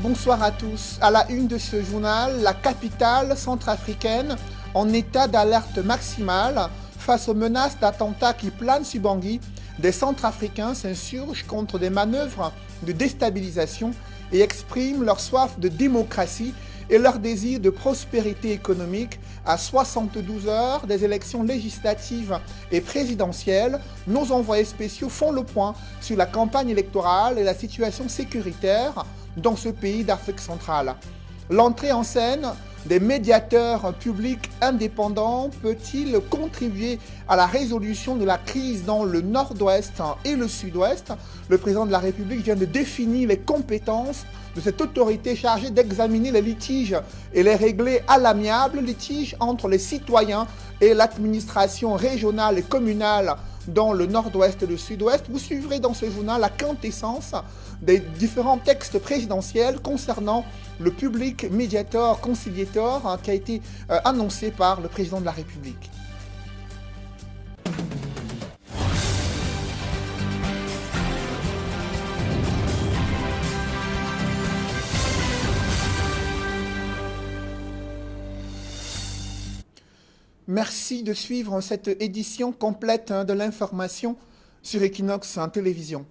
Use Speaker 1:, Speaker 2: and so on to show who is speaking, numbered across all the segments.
Speaker 1: Bonsoir à tous. À la une de ce journal, la capitale centrafricaine en état d'alerte maximale face aux menaces d'attentats qui planent sur Bangui. Des Centrafricains s'insurgent contre des manœuvres de déstabilisation et expriment leur soif de démocratie et leur désir de prospérité économique. À 72 heures des élections législatives et présidentielles, nos envoyés spéciaux font le point sur la campagne électorale et la situation sécuritaire dans ce pays d'Afrique centrale. L'entrée en scène des médiateurs publics indépendants peut-il contribuer à la résolution de la crise dans le nord-ouest et le sud-ouest? Le président de la République vient de définir les compétences de cette autorité chargée d'examiner les litiges et les régler à l'amiable, litiges entre les citoyens et l'administration régionale et communale dans le nord-ouest et le sud-ouest. Vous suivrez dans ce journal la quintessence des différents textes présidentiels concernant le public médiator, conciliator qui a été annoncé par le président de la République. Merci de suivre cette édition complète de l'information sur Equinox Télévision.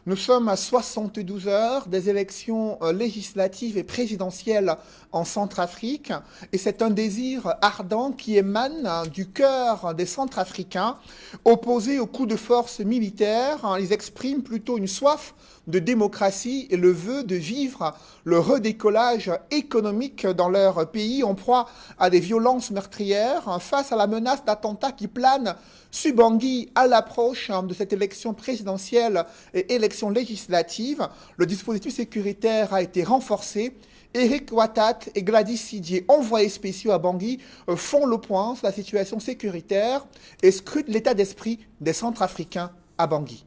Speaker 1: Nous sommes à 72 heures des élections législatives et présidentielles en Centrafrique et c'est un désir ardent qui émane du cœur des Centrafricains. Opposés aux coups de force militaires, ils expriment plutôt une soif de démocratie et le vœu de vivre le redécollage économique dans leur pays en proie à des violences meurtrières face à la menace d'attentats qui plane sur Bangui à l'approche de cette élection présidentielle et élection législative. Le dispositif sécuritaire a été renforcé. Eric Ouattat et Gladys Sidier, envoyés spéciaux à Bangui, font le point sur la situation sécuritaire et scrutent l'état d'esprit des Centrafricains à Bangui.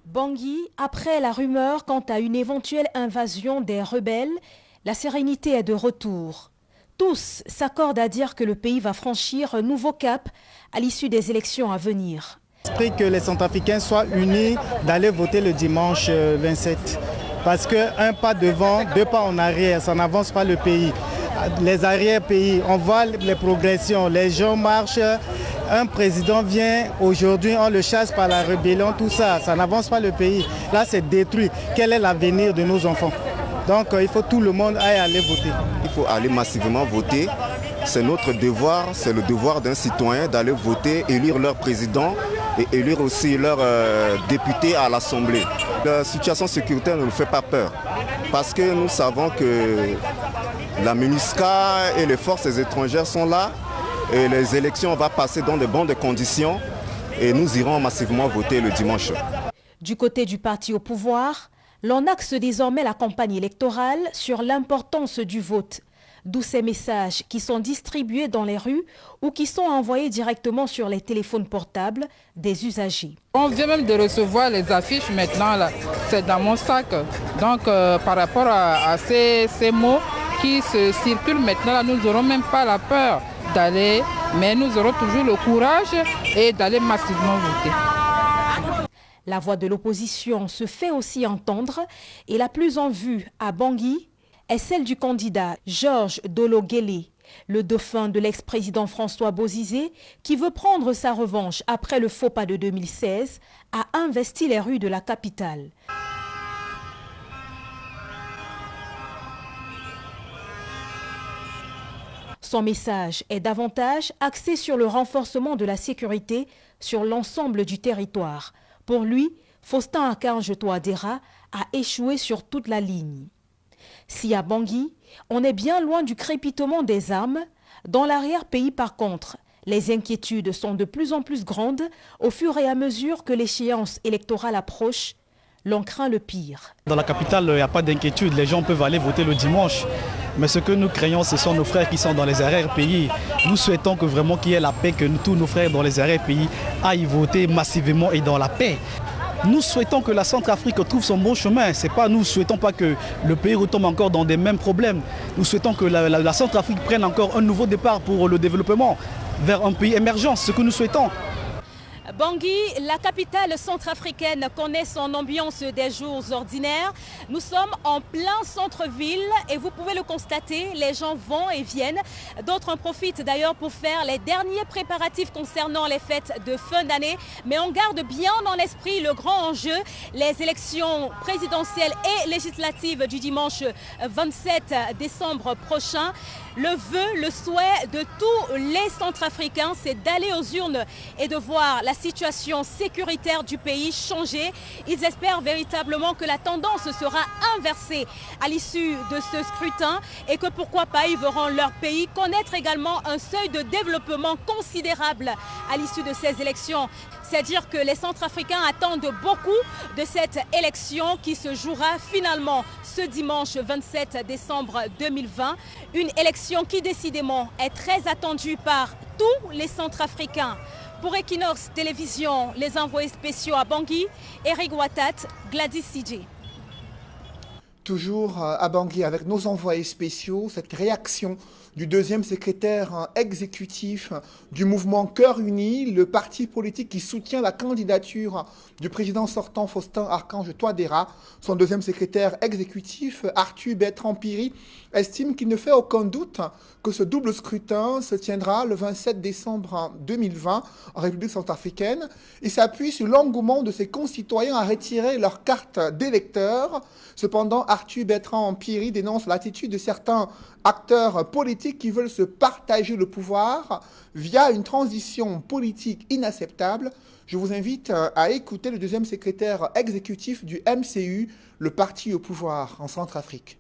Speaker 2: Bangui, après la rumeur quant à une éventuelle invasion des rebelles, la sérénité est de retour. Tous s'accordent à dire que le pays va franchir un nouveau cap à l'issue des élections à venir.
Speaker 3: J'espère que les Centrafricains soient unis d'aller voter le dimanche 27. Parce qu'un pas devant, deux pas en arrière, ça n'avance pas le pays. Les arrière-pays, on voit les progressions, les gens marchent. Un président vient, aujourd'hui on le chasse par la rébellion, tout ça, ça n'avance pas le pays. Là c'est détruit. Quel est l'avenir de nos enfants? Donc il faut que tout le monde aille aller voter.
Speaker 4: Il faut aller massivement voter. C'est notre devoir, c'est le devoir d'un citoyen d'aller voter, élire leur président et élire aussi leurs députés à l'Assemblée. La situation sécuritaire ne nous fait pas peur parce que nous savons que la MINUSCA et les forces étrangères sont là. Et les élections vont passer dans de bonnes conditions et nous irons massivement voter le dimanche.
Speaker 2: Du côté du parti au pouvoir, l'on axe désormais la campagne électorale sur l'importance du vote, d'où ces messages qui sont distribués dans les rues ou qui sont envoyés directement sur les téléphones portables des usagers.
Speaker 5: On vient même de recevoir les affiches maintenant, c'est dans mon sac. Donc par rapport à ces mots qui se circulent maintenant, là, nous n'aurons même pas la peur d'aller, mais nous aurons toujours le courage et d'aller massivement voter.
Speaker 2: La voix de l'opposition se fait aussi entendre et la plus en vue à Bangui est celle du candidat Georges Dolo-Guélé, le dauphin de l'ex-président François Bozizé, qui veut prendre sa revanche après le faux pas de 2016, a investi les rues de la capitale. Son message est davantage axé sur le renforcement de la sécurité sur l'ensemble du territoire. Pour lui, Faustin Archange Touadéra a échoué sur toute la ligne. Si à Bangui, on est bien loin du crépitement des armes, dans l'arrière-pays par contre, les inquiétudes sont de plus en plus grandes au fur et à mesure que l'échéance électorale approche. L'on craint le pire.
Speaker 3: Dans la capitale, il n'y a pas d'inquiétude. Les gens peuvent aller voter le dimanche. Mais ce que nous craignons, ce sont nos frères qui sont dans les arrière-pays. Nous souhaitons que vraiment qu'il y ait la paix, que tous nos frères dans les arrière-pays aillent voter massivement et dans la paix. Nous souhaitons que la Centrafrique trouve son bon chemin. Nous ne souhaitons pas que le pays retombe encore dans des mêmes problèmes. Nous souhaitons que la Centrafrique prenne encore un nouveau départ pour le développement vers un pays émergent, ce que nous souhaitons.
Speaker 2: Bangui, la capitale centrafricaine, connaît son ambiance des jours ordinaires. Nous sommes en plein centre-ville et vous pouvez le constater, les gens vont et viennent. D'autres en profitent d'ailleurs pour faire les derniers préparatifs concernant les fêtes de fin d'année. Mais on garde bien en esprit le grand enjeu, les élections présidentielles et législatives du dimanche 27 décembre prochain. Le vœu, le souhait de tous les Centrafricains, c'est d'aller aux urnes et de voir la situation sécuritaire du pays changer. Ils espèrent véritablement que la tendance sera inversée à l'issue de ce scrutin et que pourquoi pas ils verront leur pays connaître également un seuil de développement considérable à l'issue de ces élections. C'est-à-dire que les Centrafricains attendent beaucoup de cette élection qui se jouera finalement ce dimanche 27 décembre 2020. Une élection qui décidément est très attendue par tous les Centrafricains. Pour Equinox Télévision, les envoyés spéciaux à Bangui, Eric Watat, Gladys CJ.
Speaker 1: Toujours à Bangui avec nos envoyés spéciaux, cette réaction du deuxième secrétaire exécutif du mouvement Cœur Uni, le parti politique qui soutient la candidature du président sortant Faustin-Archange Touadéra. Son deuxième secrétaire exécutif, Arthur Bertrand-Pirie, estime qu'il ne fait aucun doute que ce double scrutin se tiendra le 27 décembre 2020 en République centrafricaine. Il s'appuie sur l'engouement de ses concitoyens à retirer leur carte d'électeur. Cependant, Arthur Bertrand-Pirie dénonce l'attitude de certains acteurs politiques qui veulent se partager le pouvoir via une transition politique inacceptable. Je vous invite à écouter le deuxième secrétaire exécutif du MCU, le parti au pouvoir en Centrafrique.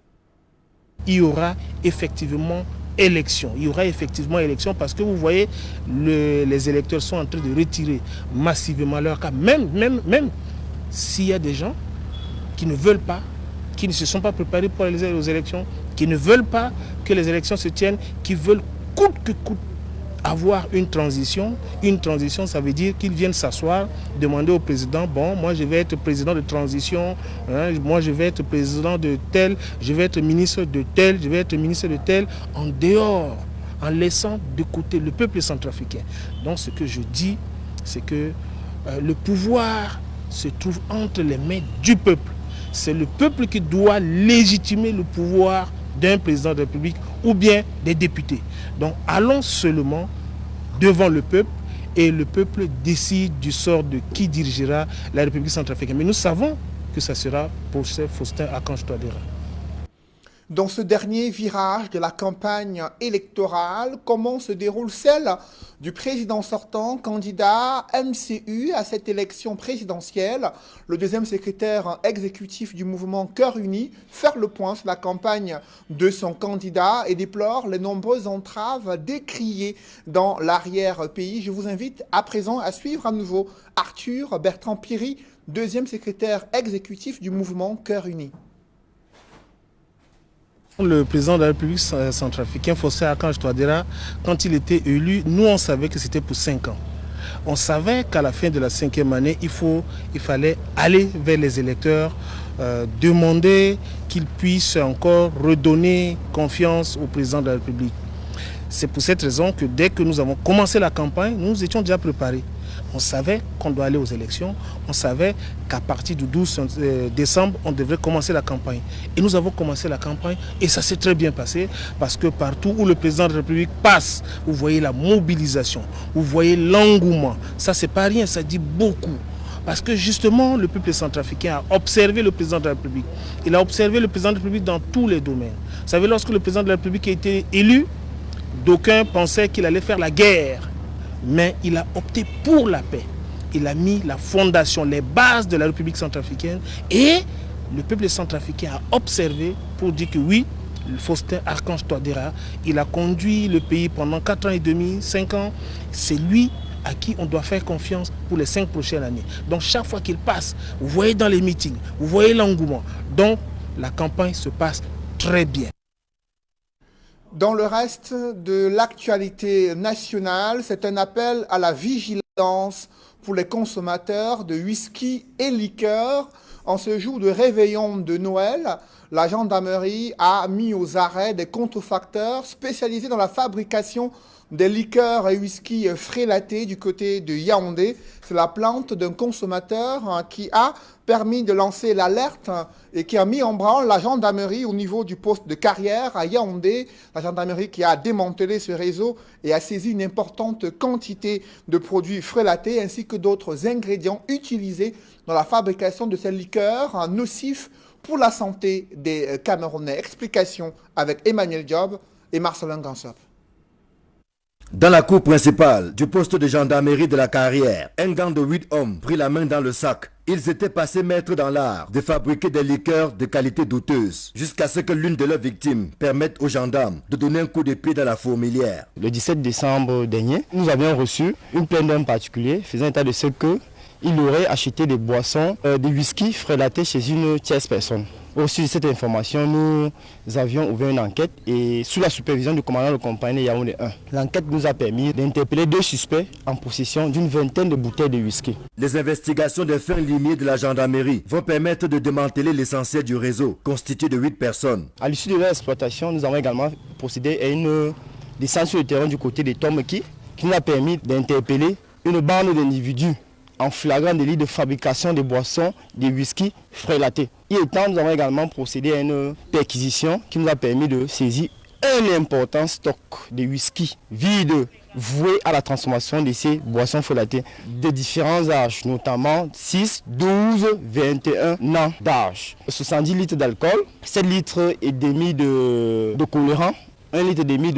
Speaker 6: Il y aura effectivement élection. Il y aura effectivement élection parce que vous voyez, les électeurs sont en train de retirer massivement leur carte. Même s'il y a des gens qui ne veulent pas, qui ne se sont pas préparés pour aller aux élections, qui ne veulent pas que les élections se tiennent, qui veulent coûte que coûte avoir une transition. Une transition, ça veut dire qu'ils viennent s'asseoir, demander au président, bon, moi je vais être président de transition, hein, moi je vais être président de tel, je vais être ministre de tel, je vais être ministre de tel, en dehors, en laissant de côté le peuple centrafricain. Donc ce que je dis, c'est que le pouvoir se trouve entre les mains du peuple. C'est le peuple qui doit légitimer le pouvoir d'un président de la République ou bien des députés. Donc allons seulement devant le peuple et le peuple décide du sort de qui dirigera la République centrafricaine. Mais nous savons que ça sera pour Faustin-Archange Touadéra.
Speaker 1: Dans ce dernier virage de la campagne électorale, comment se déroule celle du président sortant, candidat MCU à cette élection présidentielle? Le deuxième secrétaire exécutif du mouvement Cœur Uni fait le point sur la campagne de son candidat et déplore les nombreuses entraves décriées dans l'arrière-pays. Je vous invite à présent à suivre à nouveau Arthur Bertrand-Pirie, deuxième secrétaire exécutif du mouvement Cœur Uni.
Speaker 6: Le président de la République centrafricaine, Faustin-Archange Touadéra, quand il était élu, nous on savait que c'était pour 5 ans. On savait qu'à la fin de la 5e année, il fallait aller vers les électeurs, demander qu'ils puissent encore redonner confiance au président de la République. C'est pour cette raison que dès que nous avons commencé la campagne, nous étions déjà préparés. On savait qu'on doit aller aux élections, on savait qu'à partir du 12 décembre, on devrait commencer la campagne. Et nous avons commencé la campagne et ça s'est très bien passé parce que partout où le président de la République passe, vous voyez la mobilisation, vous voyez l'engouement. Ça, c'est pas rien, ça dit beaucoup. Parce que justement, le peuple centrafricain a observé le président de la République. Il a observé le président de la République dans tous les domaines. Vous savez, lorsque le président de la République a été élu, d'aucuns pensaient qu'il allait faire la guerre. Mais il a opté pour la paix. Il a mis la fondation, les bases de la République centrafricaine et le peuple centrafricain a observé pour dire que oui, le Faustin-Archange Touadéra, il a conduit le pays pendant 4 ans et demi, 5 ans. C'est lui à qui on doit faire confiance pour les 5 prochaines années. Donc chaque fois qu'il passe, vous voyez dans les meetings, vous voyez l'engouement. Donc la campagne se passe très bien.
Speaker 1: Dans le reste de l'actualité nationale, c'est un appel à la vigilance pour les consommateurs de whisky et liqueurs. En ce jour de réveillon de Noël, la gendarmerie a mis aux arrêts des contrefacteurs spécialisés dans la fabrication des liqueurs et whisky frélatés du côté de Yaoundé. C'est la plainte d'un consommateur qui a permis de lancer l'alerte et qui a mis en branle la gendarmerie au niveau du poste de carrière à Yaoundé. La gendarmerie qui a démantelé ce réseau et a saisi une importante quantité de produits frélatés ainsi que d'autres ingrédients utilisés dans la fabrication de ces liqueurs nocifs pour la santé des Camerounais. Explication avec Emmanuel Diop et Marcelin Gansop.
Speaker 7: Dans la cour principale du poste de gendarmerie de la Carrière, un gang de 8 hommes prit la main dans le sac. Ils étaient passés maîtres dans l'art de fabriquer des liqueurs de qualité douteuse, jusqu'à ce que l'une de leurs victimes permette aux gendarmes de donner un coup de pied dans la fourmilière.
Speaker 8: Le 17 décembre dernier, nous avions reçu une plainte d'un particulier faisant état de ce qu'il aurait acheté des boissons, des whisky frélatés chez une tierce personne. Au sujet de cette information, nous avions ouvert une enquête et sous la supervision du commandant de compagnie Yaoundé 1. L'enquête nous a permis d'interpeller 2 suspects en possession d'une vingtaine de bouteilles de whisky.
Speaker 7: Les investigations des fins limiers de la gendarmerie vont permettre de démanteler l'essentiel du réseau, constitué de 8 personnes.
Speaker 8: À l'issue de leur exploitation, nous avons également procédé à une descente sur le terrain du côté des Tomeki qui nous a permis d'interpeller une bande d'individus en flagrant délit de fabrication de boissons, de whisky frélatés. Et étant, nous avons également procédé à une perquisition qui nous a permis de saisir un important stock de whisky vide voué à la transformation de ces boissons frélatées de différents âges, notamment 6, 12, 21 ans d'âge. 70 litres d'alcool, 7 litres et demi de colorant, 1 litre et demi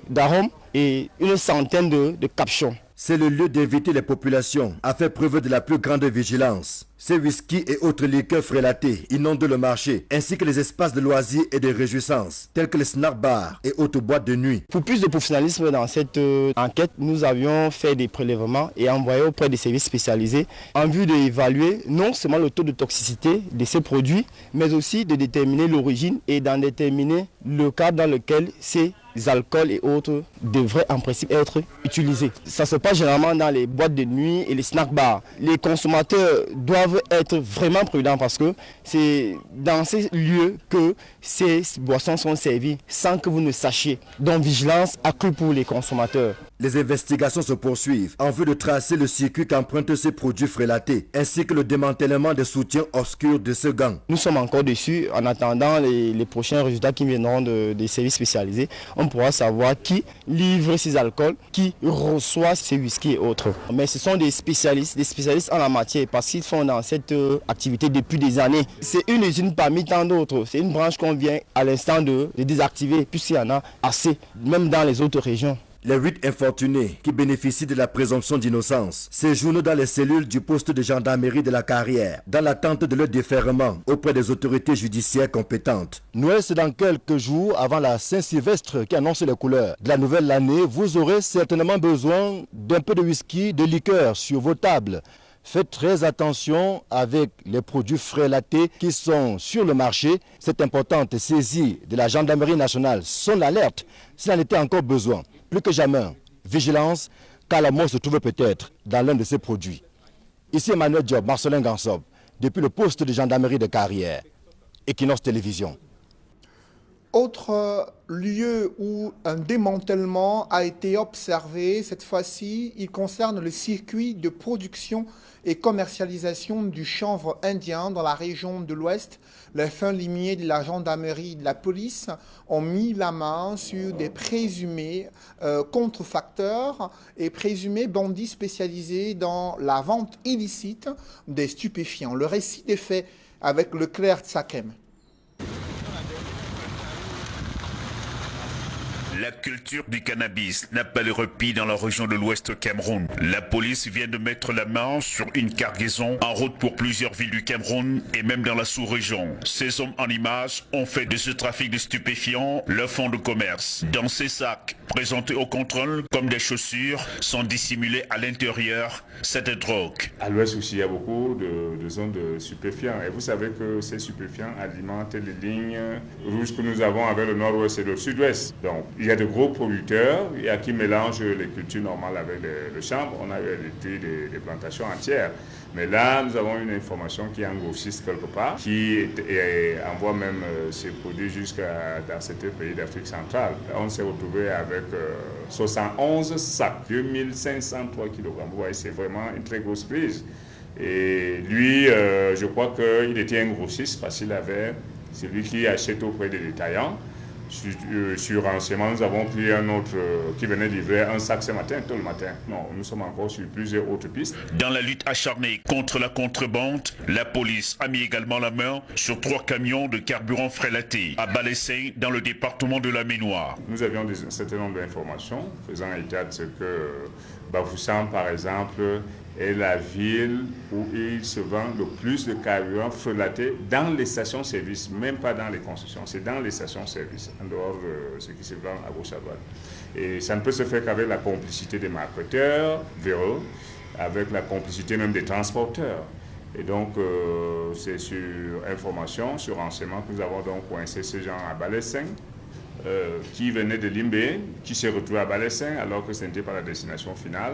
Speaker 8: d'arôme et une centaine de captions.
Speaker 7: C'est le lieu d'inviter les populations à faire preuve de la plus grande vigilance. Ces whisky et autres liqueurs frélatés inondent le marché, ainsi que les espaces de loisirs et de réjouissance, tels que les snack bars et autres boîtes de nuit.
Speaker 8: Pour plus de professionnalisme dans cette enquête, nous avions fait des prélèvements et envoyé auprès des services spécialisés en vue d'évaluer non seulement le taux de toxicité de ces produits, mais aussi de déterminer l'origine et d'en déterminer le cadre dans lequel ces alcools et autres devraient en principe être utilisés. Ça se passe généralement dans les boîtes de nuit et les snack bars. Les consommateurs doivent être vraiment prudents parce que c'est dans ces lieux que ces boissons sont servies sans que vous ne sachiez. Donc vigilance accrue pour les consommateurs.
Speaker 7: Les investigations se poursuivent en vue de tracer le circuit qu'empruntent ces produits frélatés, ainsi que le démantèlement des soutiens obscurs de ce gang.
Speaker 8: Nous sommes encore dessus en attendant les prochains résultats qui viendront des services spécialisés. On pourra savoir qui livre ces alcools, qui reçoit ces whisky et autres. Mais ce sont des spécialistes en la matière parce qu'ils sont dans cette activité depuis des années. C'est une usine parmi tant d'autres. C'est une branche qu'on vient à l'instant de désactiver puisqu'il y en a assez, même dans les autres régions.
Speaker 7: Les 8 infortunés qui bénéficient de la présomption d'innocence séjournent dans les cellules du poste de gendarmerie de la Carrière, dans l'attente de leur défèrement auprès des autorités judiciaires compétentes. Noël, c'est dans quelques jours avant la Saint-Sylvestre qui annonce les couleurs de la nouvelle année. Vous aurez certainement besoin d'un peu de whisky, de liqueur sur vos tables. Faites très attention avec les produits frélatés qui sont sur le marché. Cette importante saisie de la gendarmerie nationale sonne l'alerte s'il en était encore besoin. Plus que jamais, vigilance, car la mort se trouve peut-être dans l'un de ces produits. Ici Emmanuel Diop, Marcelin Gansop, depuis le poste de gendarmerie de Carrière, Equinox Télévision.
Speaker 1: Autre lieu où un démantèlement a été observé, cette fois-ci, il concerne le circuit de production et commercialisation du chanvre indien dans la région de l'Ouest. Les fins limiers de la gendarmerie et de la police ont mis la main sur des présumés contrefacteurs et présumés bandits spécialisés dans la vente illicite des stupéfiants. Le récit des faits avec Leclerc Tsakem.
Speaker 9: La culture du cannabis n'a pas le repli dans la région de l'Ouest Cameroun. La police vient de mettre la main sur une cargaison en route pour plusieurs villes du Cameroun et même dans la sous-région. Ces hommes en images ont fait de ce trafic de stupéfiants leur fonds de commerce. Dans ces sacs, présentés au contrôle comme des chaussures, sont dissimulés à l'intérieur cette drogue.
Speaker 10: À l'Ouest aussi, il y a beaucoup de zones de stupéfiants. Et vous savez que ces stupéfiants alimentent les lignes rouges que nous avons avec le nord-ouest et le sud-ouest. Donc, il y a de gros producteurs qui mélangent les cultures normales avec le chanvre. On a hérité des plantations entières. Mais là, nous avons une information qui est un grossiste quelque part, qui envoie même ses produits dans certains pays d'Afrique centrale. On s'est retrouvé avec 71 sacs, 2503 kg. Vous voyez, c'est vraiment une très grosse prise. Et lui, je crois qu'il était un grossiste parce qu'il avait, c'est lui qui achète auprès des détaillants. Sur renseignement, nous avons pris un autre qui venait livrer un sac ce matin, tôt le matin. Non, nous sommes encore sur plusieurs autres pistes.
Speaker 9: Dans la lutte acharnée contre la contrebande, la police a mis également la main sur 3 camions de carburant frélaté à Balessé, dans le département de la Ménoire.
Speaker 10: Nous avions un certain nombre d'informations faisant état de ce que Bafoussam, par exemple, est la ville où il se vend le plus de carburant frélaté dans les stations-service, même pas dans les concessions, c'est dans les stations-service, en dehors de ce qui se vend à gauche à droite. Et ça ne peut se faire qu'avec la complicité des marketeurs, Véro, avec la complicité même des transporteurs. Et donc, c'est sur information, sur renseignement que nous avons donc coincé ces gens à Balessing, qui venaient de Limbé, qui s'est retrouvé à Balessing alors que ce n'était pas la destination finale.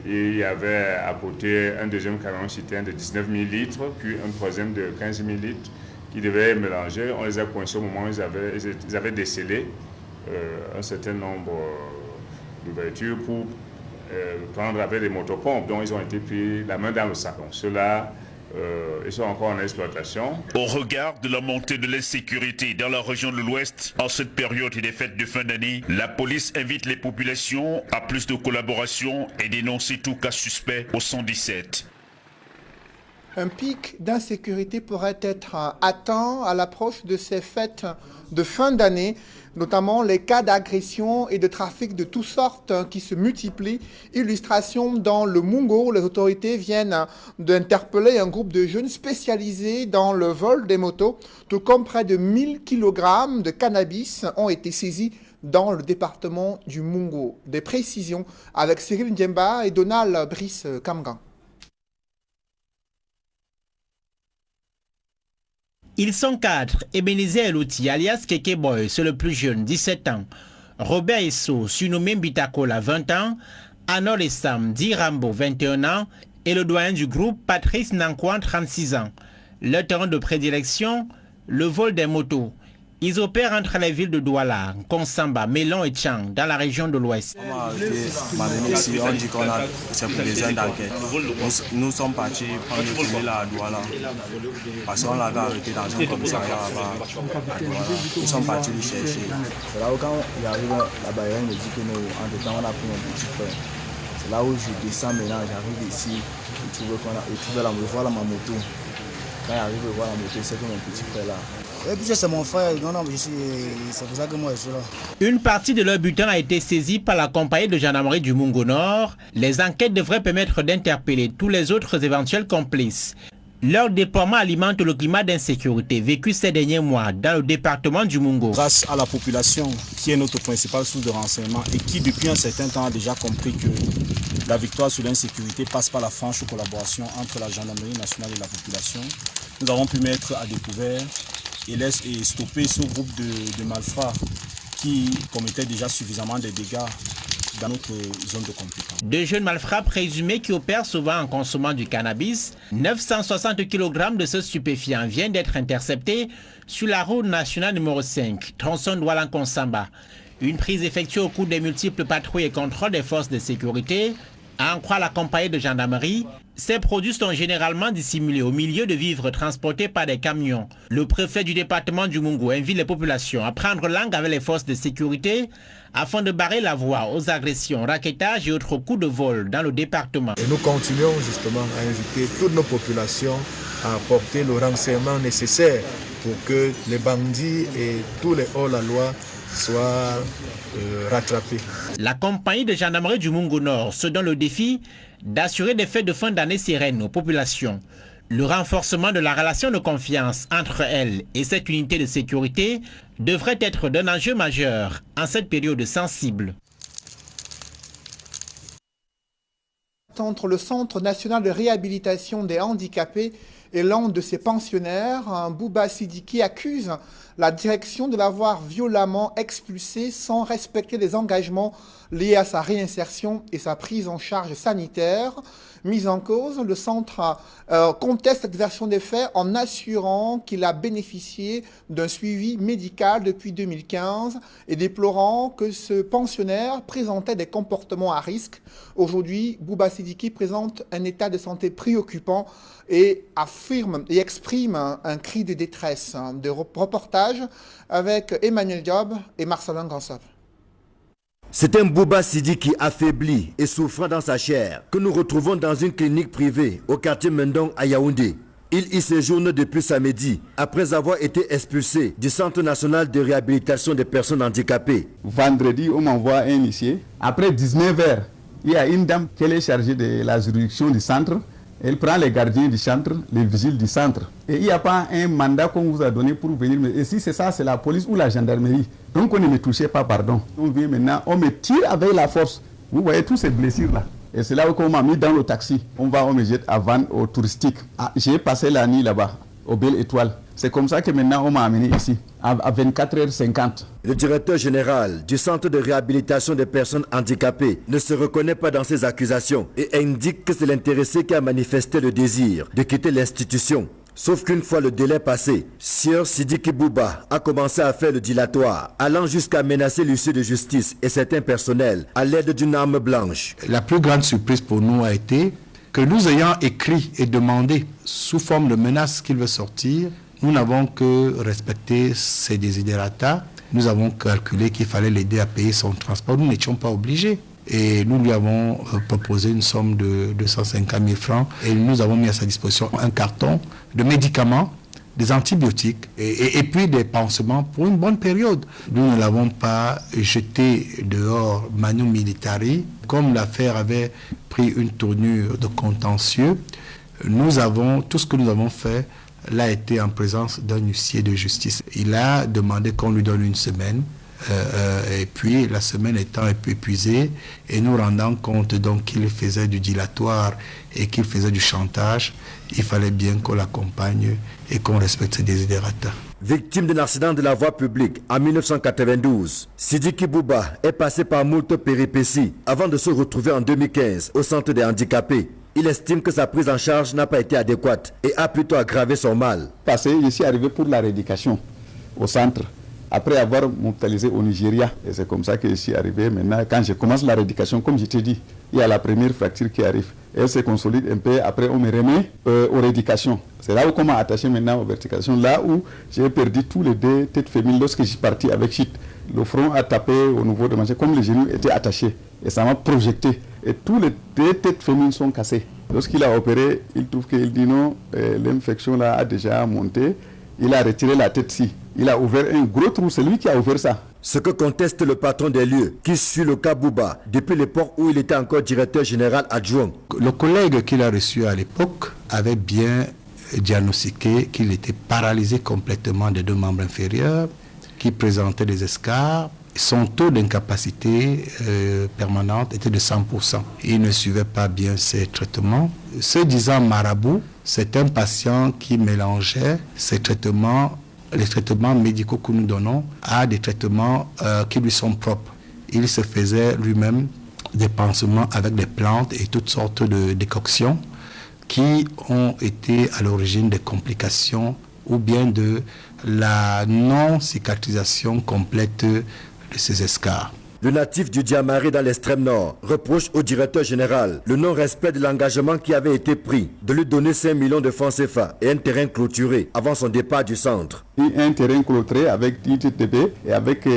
Speaker 10: Et il y avait à côté un deuxième camion citerne de 19 000 litres, puis un troisième de 15 000 litres qui devaient mélanger. On les a coincés au moment où ils avaient décelé un certain nombre d'ouvertures pour prendre avec les motopompes. Donc ils ont été pris la main dans le sac. Donc ceux-là, ils sont encore en exploitation.
Speaker 9: Au regard de la montée de l'insécurité dans la région de l'Ouest, en cette période des fêtes de fin d'année, la police invite les populations à plus de collaboration et dénoncer tout cas suspect au 117.
Speaker 1: Un pic d'insécurité pourrait être atteint à l'approche de ces fêtes de fin d'année, notamment les cas d'agression et de trafic de toutes sortes qui se multiplient. Illustration dans le Mungo, les autorités viennent d'interpeller un groupe de jeunes spécialisés dans le vol des motos, tout comme près de 1000 kg de cannabis ont été saisis dans le département du Mungo. Des précisions avec Cyril Ndiemba et Donald Brice Kamgan.
Speaker 11: Ils sont 4. Ebenezer Elouti, alias Keke Boy, c'est le plus jeune, 17 ans. Robert Esso, surnommé Bitakola, 20 ans. Anol Essam, dit Rambo, 21 ans. Et le doyen du groupe, Patrice Nankouan, 36 ans. Leur terrain de prédilection, le vol des motos. Ils opèrent entre les villes de Douala, Konsamba, Mélon et Tchang, dans la région de l'Ouest.
Speaker 8: Ici, on dit qu'on a, c'est pour des jeunes d'enquête. Nous sommes partis prendre le premier là à Douala. Parce qu'on l'avait arrêté dans un commissariat là-bas à Douala. Nous sommes partis le chercher.
Speaker 12: C'est là où quand il arrive là-bas, il me dit que nous, en temps, on a pris mon petit frère. C'est là où je descends maintenant, j'arrive ici, il trouve la moto. Quand il arrive à voir la moto, c'est que mon petit frère là. Et puis c'est mon frère, c'est pour ça que moi je suis là.
Speaker 11: Une partie de leur butin a été saisie par la compagnie de gendarmerie du Mungo Nord. Les enquêtes devraient permettre d'interpeller tous les autres éventuels complices. Leur déploiement alimente le climat d'insécurité vécu ces derniers mois dans le département du Mungo.
Speaker 12: Grâce à la population qui est notre principale source de renseignement et qui depuis un certain temps a déjà compris que la victoire sur l'insécurité passe par la franche collaboration entre la gendarmerie nationale et la population, nous avons pu mettre à découvert et stopper ce groupe de malfrats qui commettaient déjà suffisamment de dégâts dans notre zone de compétence.
Speaker 11: Deux jeunes malfrats présumés qui opèrent souvent en consommant du cannabis. 960 kg de ce stupéfiant viennent d'être interceptés sur la route nationale numéro 5, tronçon Douala-Konsamba. Une prise effectuée au cours des multiples patrouilles et contrôles des forces de sécurité. À en croire la compagnie de gendarmerie, ces produits sont généralement dissimulés au milieu de vivres transportés par des camions. Le préfet du département du Mungo invite les populations à prendre langue avec les forces de sécurité afin de barrer la voie aux agressions, raquettages et autres coups de vol dans le département.
Speaker 12: Et nous continuons justement à inviter toutes nos populations à apporter le renseignement nécessaire pour que les bandits et tous les hors-la-loi soient rattrapés.
Speaker 11: La compagnie de gendarmerie du Mungo Nord se donne le défi d'assurer des fêtes de fin d'année sereines aux populations. Le renforcement de la relation de confiance entre elles et cette unité de sécurité devrait être d'un enjeu majeur en cette période sensible.
Speaker 1: Entre le Centre national de réhabilitation des handicapés et l'un de ses pensionnaires, Bouba Sidiki accuse la direction de l'avoir violemment expulsé sans respecter les engagements liés à sa réinsertion et sa prise en charge sanitaire. Mise en cause, le centre conteste cette version des faits en assurant qu'il a bénéficié d'un suivi médical depuis 2015 et déplorant que ce pensionnaire présentait des comportements à risque. Aujourd'hui, Bouba Sidiki présente un état de santé préoccupant et affirme et exprime un cri de détresse. De reportage avec Emmanuel Diop et Marcelin Gansop.
Speaker 7: C'est un Bouba Sidiki affaibli et souffrant dans sa chair que nous retrouvons dans une clinique privée au quartier Mendong à Yaoundé. Il y séjourne depuis samedi après avoir été expulsé du Centre national de réhabilitation des personnes handicapées.
Speaker 13: Vendredi, on m'envoie un huissier. Après 19 heures, il y a une dame qui est chargée de la juridiction du centre. Elle prend les gardiens du centre, les vigiles du centre. Et il n'y a pas un mandat qu'on vous a donné pour venir. Et si c'est ça, c'est la police ou la gendarmerie. Donc on ne me touchez pas, pardon. On vient maintenant, on me tire avec la force. Vous voyez tous ces blessures-là. Et c'est là qu'on m'a mis dans le taxi. On me jette à Vannes, au touristique. J'ai passé la nuit là-bas, au Belle Étoile. C'est comme ça que maintenant on m'a amené ici, à 24h50.
Speaker 7: Le directeur général du Centre de réhabilitation des personnes handicapées ne se reconnaît pas dans ces accusations et indique que c'est l'intéressé qui a manifesté le désir de quitter l'institution. Sauf qu'une fois le délai passé, Sieur Sidiki Bouba a commencé à faire le dilatoire, allant jusqu'à menacer l'huissier de justice et certains personnels à l'aide d'une arme blanche.
Speaker 14: La plus grande surprise pour nous a été que nous ayant écrit et demandé sous forme de menace qu'il veut sortir, nous n'avons que respecté ses desiderata. Nous avons calculé qu'il fallait l'aider à payer son transport. Nous n'étions pas obligés. Et nous lui avons proposé une somme de 250 000 francs. Et nous avons mis à sa disposition un carton de médicaments, des antibiotiques et puis des pansements pour une bonne période. Nous ne l'avons pas jeté dehors manu militari. Comme l'affaire avait pris une tournure de contentieux, tout ce que nous avons fait l'a été en présence d'un huissier de justice. Il a demandé qu'on lui donne une semaine, et puis la semaine étant épuisée, et nous rendant compte donc qu'il faisait du dilatoire et qu'il faisait du chantage, il fallait bien qu'on l'accompagne et qu'on respecte ses desiderata.
Speaker 7: Victime d'un accident de la voie publique en 1992, Sidiki Bouba est passé par moult péripéties avant de se retrouver en 2015 au centre des handicapés. Il estime que sa prise en charge n'a pas été adéquate et a plutôt aggravé son mal.
Speaker 13: Je suis arrivé pour la rééducation au centre, après avoir mortalisé au Nigeria. Et c'est comme ça que je suis arrivé. Maintenant, quand je commence la rééducation, comme je t'ai dit, il y a la première fracture qui arrive. Elle se consolide un peu, après on me remet aux rééducations. C'est là où on m'a attaché maintenant aux vertications, là où j'ai perdu tous les deux têtes féminines lorsque je suis parti avec Chit. Le front a tapé au niveau de ma jambe, comme les genoux étaient attachés. Et ça m'a projeté. Et tous les deux têtes féminines sont cassées. Lorsqu'il a opéré, il trouve qu'il dit non, l'infection là a déjà monté. Il a retiré la tête-ci. Il a ouvert un gros trou, c'est lui qui a ouvert ça.
Speaker 7: Ce que conteste le patron des lieux, qui suit le cas Bouba depuis l'époque où il était encore directeur général adjoint.
Speaker 14: Le collègue qu'il a reçu à l'époque avait bien diagnostiqué qu'il était paralysé complètement des deux membres inférieurs, qu'il présentait des escarres. Son taux d'incapacité permanente était de 100%. Il ne suivait pas bien ses traitements. Se disant marabout, c'est un patient qui mélangeait ses traitements, les traitements médicaux que nous donnons, à des traitements qui lui sont propres. Il se faisait lui-même des pansements avec des plantes et toutes sortes de décoctions qui ont été à l'origine des complications ou bien de la non-cicatrisation complète de ces escarres.
Speaker 7: Le natif du Diamari dans l'extrême nord reproche au directeur général le non-respect de l'engagement qui avait été pris de lui donner 5 millions de francs CFA et un terrain clôturé avant son départ du centre.
Speaker 13: Un terrain clôturé avec 10 TTB et avec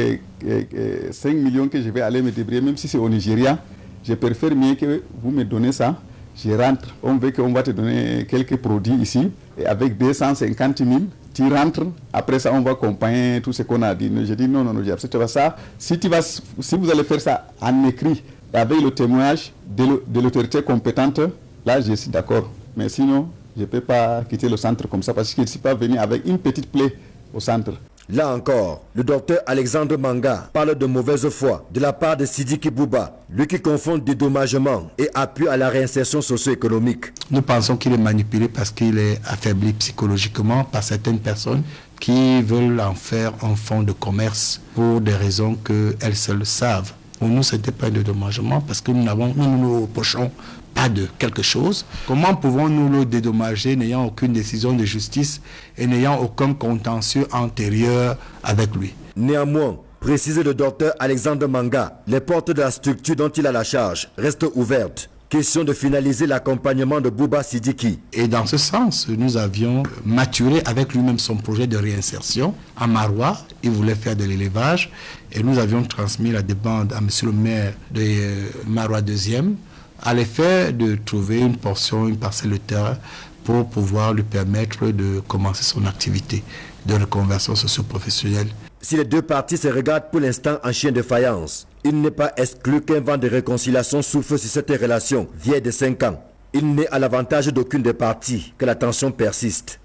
Speaker 13: 5 millions que je vais aller me débrouiller, même si c'est au Nigeria, je préfère mieux que vous me donnez ça. Je rentre, on veut qu'on va te donner quelques produits ici et avec 250 000. Tu rentres, après ça on va accompagner tout ce qu'on a dit. Je dis non, j'accepte pas ça. Si vous allez faire ça en écrit, avec le témoignage de l'autorité compétente, là je suis d'accord. Mais sinon, je ne peux pas quitter le centre comme ça parce que je ne suis pas venu avec une petite plaie au centre.
Speaker 7: Là encore, le docteur Alexandre Manga parle de mauvaise foi de la part de Sidiki Bouba, lui qui confond dédommagement et appui à la réinsertion socio-économique.
Speaker 14: Nous pensons qu'il est manipulé parce qu'il est affaibli psychologiquement par certaines personnes qui veulent en faire un fonds de commerce pour des raisons qu'elles seules savent. Pour nous, ce n'était pas un dédommagement parce que nous ne reprochons pas de quelque chose. Comment pouvons-nous le dédommager n'ayant aucune décision de justice et n'ayant aucun contentieux antérieur avec lui?
Speaker 7: Néanmoins, précise le docteur Alexandre Manga, les portes de la structure dont il a la charge restent ouvertes. Question de finaliser l'accompagnement de Bouba Sidiki.
Speaker 14: Et dans ce sens, nous avions maturé avec lui-même son projet de réinsertion à Maroua. Il voulait faire de l'élevage et nous avions transmis la demande à monsieur le maire de Maroua 2e à l'effet de trouver une parcelle de terrain pour pouvoir lui permettre de commencer son activité de reconversion socio-professionnelle.
Speaker 7: Si les deux parties se regardent pour l'instant en chien de faïence, il n'est pas exclu qu'un vent de réconciliation souffle sur cette relation vieille de 5 ans. Il n'est à l'avantage d'aucune des parties que la tension persiste.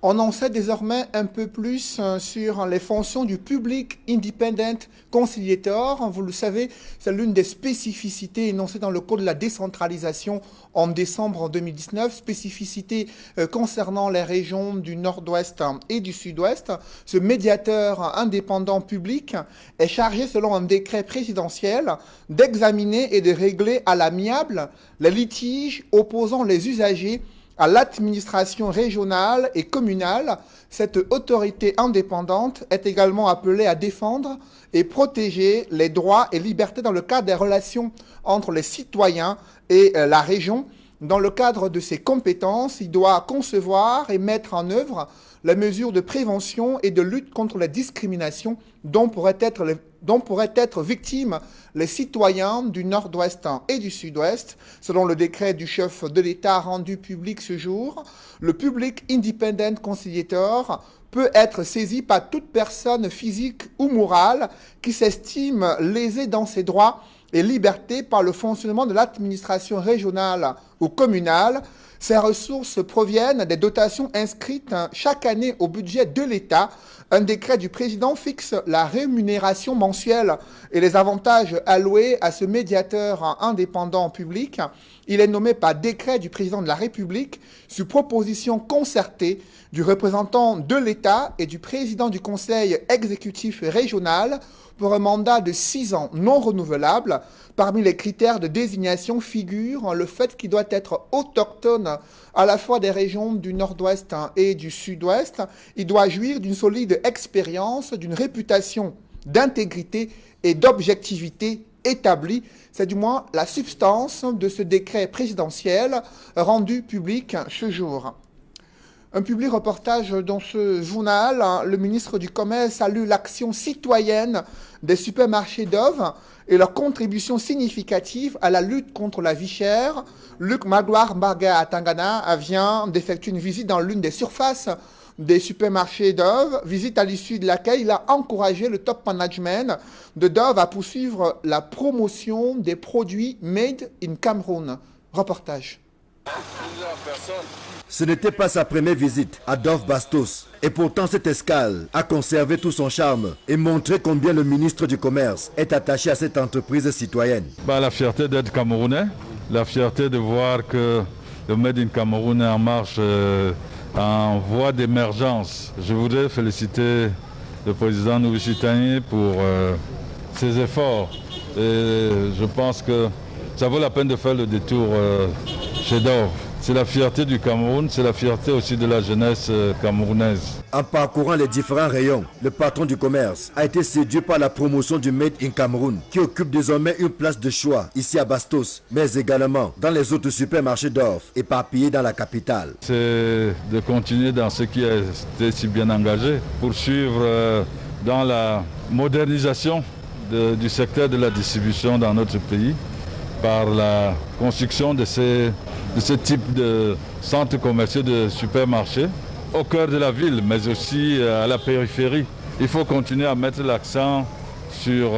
Speaker 1: On en sait désormais un peu plus sur les fonctions du Public Independent Conciliator. Vous le savez, c'est l'une des spécificités énoncées dans le Code de la décentralisation en décembre 2019, spécificité concernant les régions du Nord-Ouest et du Sud-Ouest. Ce médiateur indépendant public est chargé, selon un décret présidentiel, d'examiner et de régler à l'amiable les litiges opposant les usagers à l'administration régionale et communale. Cette autorité indépendante est également appelée à défendre et protéger les droits et libertés dans le cadre des relations entre les citoyens et la région. Dans le cadre de ses compétences, il doit concevoir et mettre en œuvre les mesures de prévention et de lutte contre les discriminations dont pourraient être victimes les citoyens du Nord-Ouest et du Sud-Ouest. Selon le décret du chef de l'État rendu public ce jour, le Public Independent Conciliator peut être saisi par toute personne physique ou morale qui s'estime lésée dans ses droits et libertés par le fonctionnement de l'administration régionale ou communale. Ces ressources proviennent des dotations inscrites chaque année au budget de l'État. Un décret du président fixe la rémunération mensuelle et les avantages alloués à ce médiateur indépendant public. Il est nommé par décret du président de la République sur proposition concertée du représentant de l'État et du président du conseil exécutif régional pour un mandat de 6 ans non renouvelable. Parmi les critères de désignation figure le fait qu'il doit être autochtone à la fois des régions du Nord-Ouest et du Sud-Ouest. Il doit jouir d'une solide expérience, d'une réputation d'intégrité et d'objectivité établie. C'est du moins la substance de ce décret présidentiel rendu public ce jour. Un public reportage dans ce journal. Le ministre du Commerce salue l'action citoyenne des supermarchés d'œuvres et leur contribution significative à la lutte contre la vie chère. Luc Magloire Mbarga à Tangana vient d'effectuer une visite dans l'une des surfaces des supermarchés Dove, visite à l'issue de laquelle il a encouragé le top management de Dove à poursuivre la promotion des produits made in Cameroun. Reportage.
Speaker 7: Ce n'était pas sa première visite à Dove Bastos. Et pourtant, cette escale a conservé tout son charme et montré combien le ministre du Commerce est attaché à cette entreprise citoyenne.
Speaker 15: La fierté d'être Camerounais, la fierté de voir que le Made in Cameroun est en marche, en voie d'émergence. Je voudrais féliciter le président Noubouchi pour ses efforts. Et je pense que ça vaut la peine de faire le détour chez Dove. C'est la fierté du Cameroun, c'est la fierté aussi de la jeunesse camerounaise.
Speaker 7: En parcourant les différents rayons, le patron du commerce a été séduit par la promotion du Made in Cameroun, qui occupe désormais une place de choix ici à Bastos, mais également dans les autres supermarchés d'Dove éparpillés dans la capitale.
Speaker 15: C'est de continuer dans ce qui a été si bien engagé, poursuivre dans la modernisation du secteur de la distribution dans notre pays, par la construction de ce type de centres commerciaux de supermarchés au cœur de la ville, mais aussi à la périphérie. Il faut continuer à mettre l'accent sur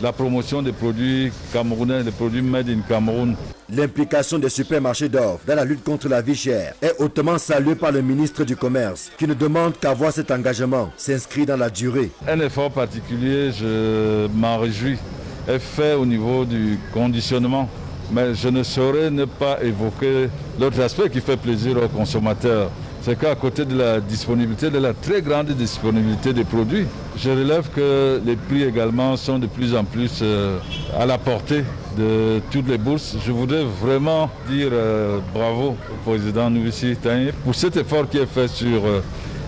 Speaker 15: la promotion des produits camerounais, des produits made in Cameroun.
Speaker 7: L'implication des supermarchés d'Off dans la lutte contre la vie chère est hautement saluée par le ministre du Commerce qui ne demande qu'à voir cet engagement s'inscrit dans la durée.
Speaker 15: Un effort particulier, je m'en réjouis, est fait au niveau du conditionnement. Mais je ne saurais ne pas évoquer l'autre aspect qui fait plaisir aux consommateurs. C'est qu'à côté de la disponibilité, de la très grande disponibilité des produits, je relève que les prix également sont de plus en plus à la portée de toutes les bourses. Je voudrais vraiment dire bravo au président Noussi Taï pour cet effort qui est fait sur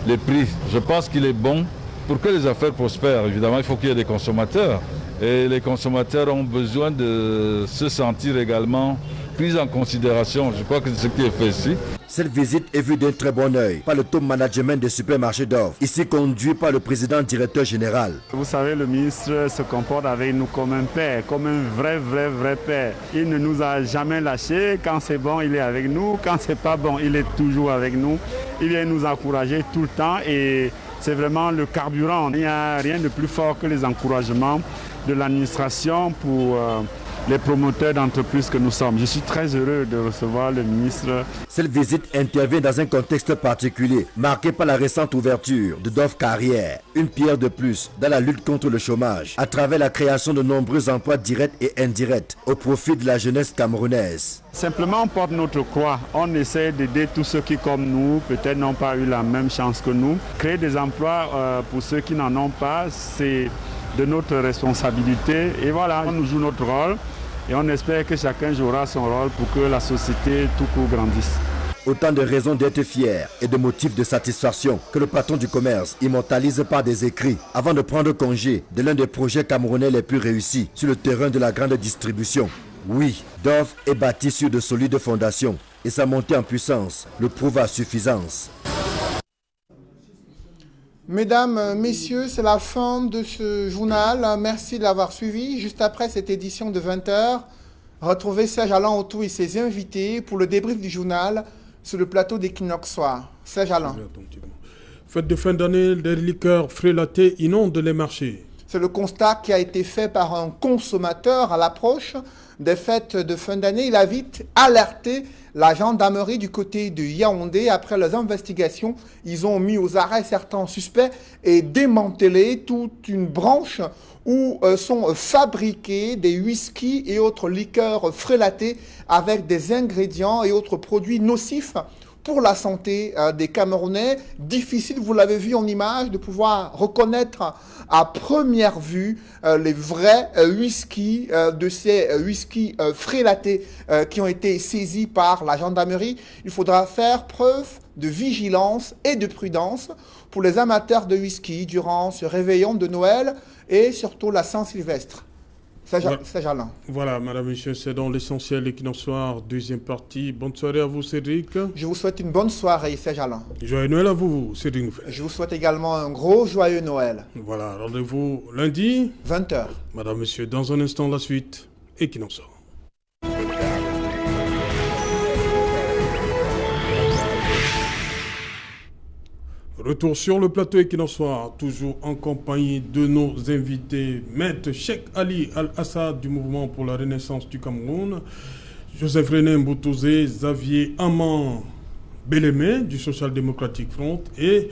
Speaker 15: les prix. Je pense qu'il est bon pour que les affaires prospèrent. Évidemment, il faut qu'il y ait des consommateurs. Et les consommateurs ont besoin de se sentir également pris en considération. Je crois que c'est ce qui est fait ici.
Speaker 7: Cette visite est vue d'un très bon œil par le top management des supermarchés d'Off, ici conduit par le président directeur général.
Speaker 16: Vous savez, le ministre se comporte avec nous comme un père, comme un vrai père. Il ne nous a jamais lâchés. Quand c'est bon, il est avec nous. Quand c'est pas bon, il est toujours avec nous. Il vient nous encourager tout le temps et c'est vraiment le carburant. Il n'y a rien de plus fort que les encouragements de l'administration pour les promoteurs d'entreprises que nous sommes. Je suis très heureux de recevoir le ministre.
Speaker 7: Cette visite intervient dans un contexte particulier, marqué par la récente ouverture de DOF Carrière, une pierre de plus dans la lutte contre le chômage, à travers la création de nombreux emplois directs et indirects au profit de la jeunesse camerounaise.
Speaker 16: Simplement, on porte notre croix. On essaie d'aider tous ceux qui, comme nous, peut-être n'ont pas eu la même chance que nous. Créer des emplois pour ceux qui n'en ont pas, c'est de notre responsabilité. Et voilà, on nous joue notre rôle et on espère que chacun jouera son rôle pour que la société tout court grandisse.
Speaker 7: Autant de raisons d'être fier et de motifs de satisfaction que le patron du commerce immortalise par des écrits avant de prendre congé de l'un des projets camerounais les plus réussis sur le terrain de la grande distribution. Oui, DOF est bâti sur de solides fondations et sa montée en puissance le prouve à suffisance.
Speaker 1: Mesdames, messieurs, c'est la fin de ce journal. Merci de l'avoir suivi. Juste après cette édition de 20h, retrouvez Serge Alain Autou et ses invités pour le débrief du journal sur le plateau d'Equinox Soir. Serge Alain.
Speaker 17: Fête de fin d'année, les liqueurs frélatées inondent les marchés.
Speaker 1: C'est le constat qui a été fait par un consommateur à l'approche des fêtes de fin d'année. Il a vite alerté la gendarmerie du côté de Yaoundé. Après les investigations, ils ont mis aux arrêts certains suspects et démantelé toute une branche où sont fabriqués des whisky et autres liqueurs frélatées avec des ingrédients et autres produits nocifs pour la santé des Camerounais. Difficile, vous l'avez vu en image, de pouvoir reconnaître à première vue les vrais whisky de ces whisky frélatés qui ont été saisis par la gendarmerie. Il faudra faire preuve de vigilance et de prudence pour les amateurs de whisky durant ce réveillon de Noël et surtout la Saint-Sylvestre.
Speaker 17: Voilà, madame, monsieur, c'est dans l'essentiel Equinox Soir, deuxième partie. Bonne soirée à vous, Cédric.
Speaker 1: Je vous souhaite une bonne soirée, Serge Alain.
Speaker 17: Joyeux Noël à vous, Cédric.
Speaker 1: Je vous souhaite également un gros joyeux Noël.
Speaker 17: Voilà, rendez-vous lundi.
Speaker 1: 20h.
Speaker 17: Madame, monsieur, dans un instant, la suite, Equinox Soir. Retour sur le plateau Equinox Soir, toujours en compagnie de nos invités, Maître Cheikh Ali Al-Assad du Mouvement pour la Renaissance du Cameroun, Joseph René Mboutozé, Xavier Amand Bellemé du Social Democratic Front et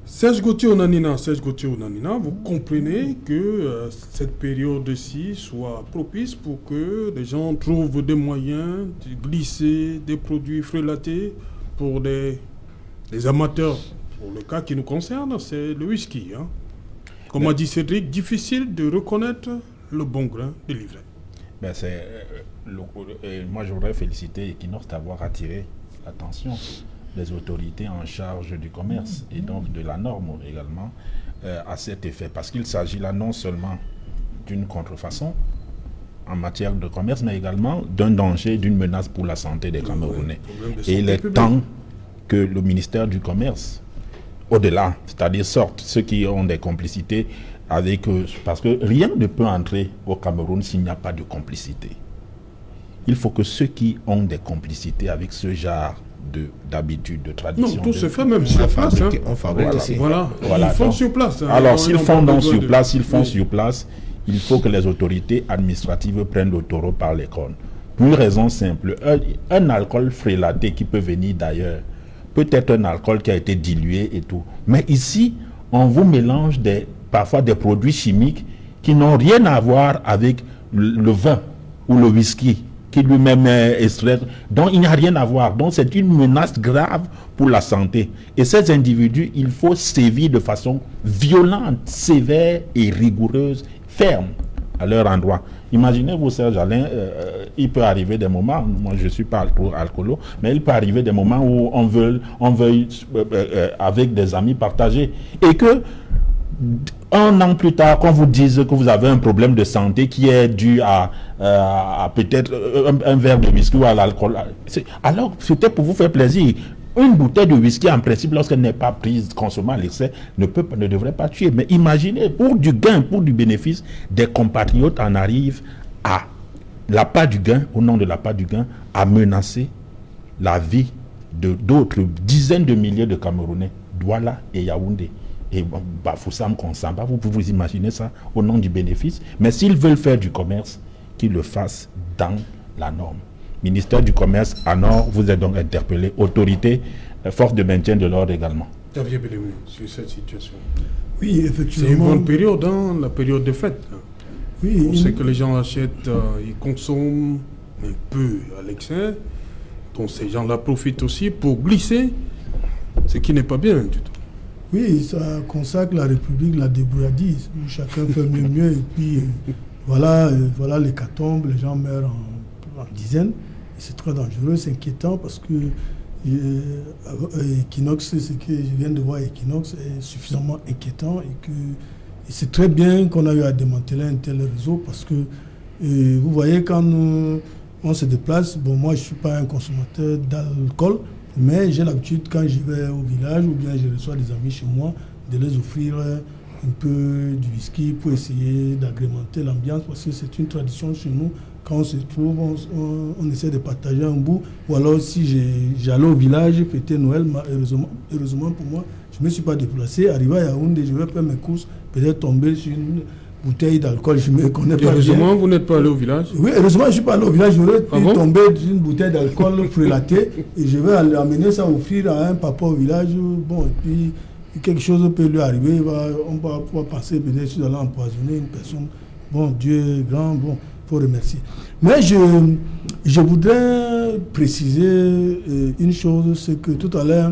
Speaker 17: Serge Gauthier Onanina. Serge Gauthier Onanina, vous comprenez que cette période-ci soit propice pour que les gens trouvent des moyens de glisser des produits frélatés pour des amateurs. Pour le cas qui nous concerne, c'est le whisky. Comme a dit Cédric, difficile de reconnaître le bon grain de livret.
Speaker 18: Moi, je voudrais féliciter Equinox d'avoir attiré l'attention des autorités en charge du commerce et donc de la norme également à cet effet. Parce qu'il s'agit là non seulement d'une contrefaçon en matière de commerce, mais également d'un danger, d'une menace pour la santé des Camerounais. Et il est temps que le ministère du Commerce, au-delà, c'est-à-dire sorte ceux qui ont des complicités avec eux, parce que rien ne peut entrer au Cameroun s'il n'y a pas de complicité. Il faut que ceux qui ont des complicités avec ce genre d'habitude, de tradition...
Speaker 17: Non, tout se fait même sur place.
Speaker 18: On fabrique aussi.
Speaker 17: Voilà. Ils font sur place.
Speaker 18: Alors, s'ils font donc sur place, sur place, il faut que les autorités administratives prennent le taureau par les cornes Pour une raison simple, un alcool frélaté qui peut venir d'ailleurs, peut être un alcool qui a été dilué et tout. Mais ici, on vous mélange parfois des produits chimiques qui n'ont rien à voir avec le vin ou le whisky, qui lui-même est extrait. Donc il n'y a rien à voir. Donc c'est une menace grave pour la santé. Et ces individus, il faut sévir de façon violente, sévère et rigoureuse, ferme à leur endroit. Imaginez-vous, Serge Alain, il peut arriver des moments, moi je ne suis pas alcoolo, mais il peut arriver des moments où on veut avec des amis partager. Et que, un an plus tard, qu'on vous dise que vous avez un problème de santé qui est dû à peut-être un verre de whisky ou à l'alcool, alors c'était pour vous faire plaisir. Une bouteille de whisky, en principe, lorsqu'elle n'est pas prise, consommée à l'excès, ne devrait pas tuer. Mais imaginez, pour du gain, pour du bénéfice, des compatriotes en arrivent à l'appât du gain, au nom de l'appât du gain, à menacer la vie d'autres dizaines de milliers de Camerounais, Douala et Yaoundé. Et Bafoussam, Konsamba, vous pouvez vous imaginer ça au nom du bénéfice. Mais s'ils veulent faire du commerce, qu'ils le fassent dans la norme. Ministère du Commerce, à Nord, vous êtes donc interpellé. Autorité, force de maintien de l'ordre également.
Speaker 17: Xavier Bellemou, sur cette situation.
Speaker 19: Oui, effectivement.
Speaker 17: C'est une bonne période, hein, la période de fête.
Speaker 19: Oui,
Speaker 17: on sait que les gens achètent, ils consomment un peu à l'excès. Donc ces gens-là profitent aussi pour glisser, ce qui n'est pas bien du tout.
Speaker 19: Oui, ça consacre la République, la débrouillardise, où chacun fait mieux. Et puis voilà l'hécatombe, les gens meurent en dizaines. C'est très dangereux, c'est inquiétant parce que Equinox, ce que je viens de voir Equinox est suffisamment inquiétant et c'est très bien qu'on a eu à démanteler un tel réseau parce que vous voyez quand on se déplace, bon moi je ne suis pas un consommateur d'alcool, mais j'ai l'habitude quand j'y vais au village ou bien je reçois des amis chez moi de les offrir un peu du whisky pour essayer d'agrémenter l'ambiance parce que c'est une tradition chez nous. Quand on se trouve, on essaie de partager un bout. Ou alors, si j'allais au village fêter Noël, heureusement pour moi, je ne me suis pas déplacé. Arrivé à Yaoundé, je vais faire mes courses, peut-être tomber sur une bouteille d'alcool. Je ne me connais pas bien.
Speaker 17: Heureusement, vous n'êtes pas allé au village?
Speaker 19: Oui, heureusement, je ne suis pas allé au village. J'aurais pu tomber sur une bouteille d'alcool frélatée et je vais amener ça, offrir à un papa au village. Bon, et puis, quelque chose peut lui arriver. On va penser peut-être que je suis allé empoisonner une personne. Bon, Dieu est grand, bon. Faut remercier. Mais je voudrais préciser une chose, c'est que tout à l'heure,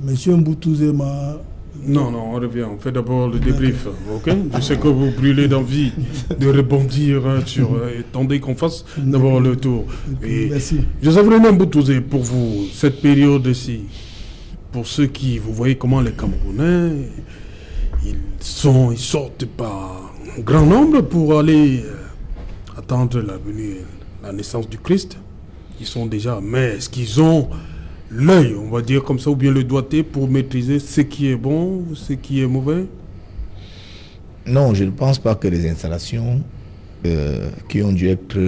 Speaker 19: M. Mboutouze m'a...
Speaker 17: Non, on revient. On fait d'abord le débrief. Okay? Je sais que vous brûlez d'envie de rebondir sur... attendez qu'on fasse d'abord le tour. Et
Speaker 19: merci.
Speaker 17: Joseph René Mboutouze, pour vous, cette période-ci, pour ceux qui... Vous voyez comment les Camerounais, ils sortent par grand nombre pour aller... attendre la venue, la naissance du Christ. Ils sont déjà, mais est-ce qu'ils ont l'œil, on va dire comme ça, ou bien le doigté pour maîtriser ce qui est bon, ce qui est mauvais?
Speaker 20: Non, je ne pense pas que les installations qui ont dû être,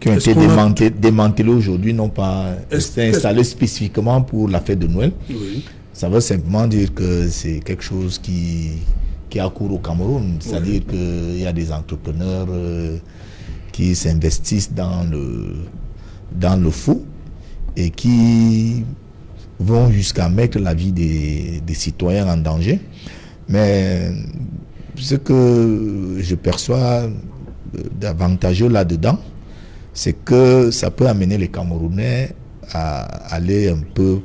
Speaker 20: qui ont été démantelées aujourd'hui n'ont pas été installées spécifiquement pour la fête de Noël.
Speaker 17: Oui.
Speaker 20: Ça veut simplement dire que c'est quelque chose qui a cours au Cameroun, c'est-à-dire qu'il y a des entrepreneurs qui s'investissent dans le faux et qui vont jusqu'à mettre la vie des citoyens en danger. Mais ce que je perçois d'avantageux là-dedans, c'est que ça peut amener les Camerounais à aller un peu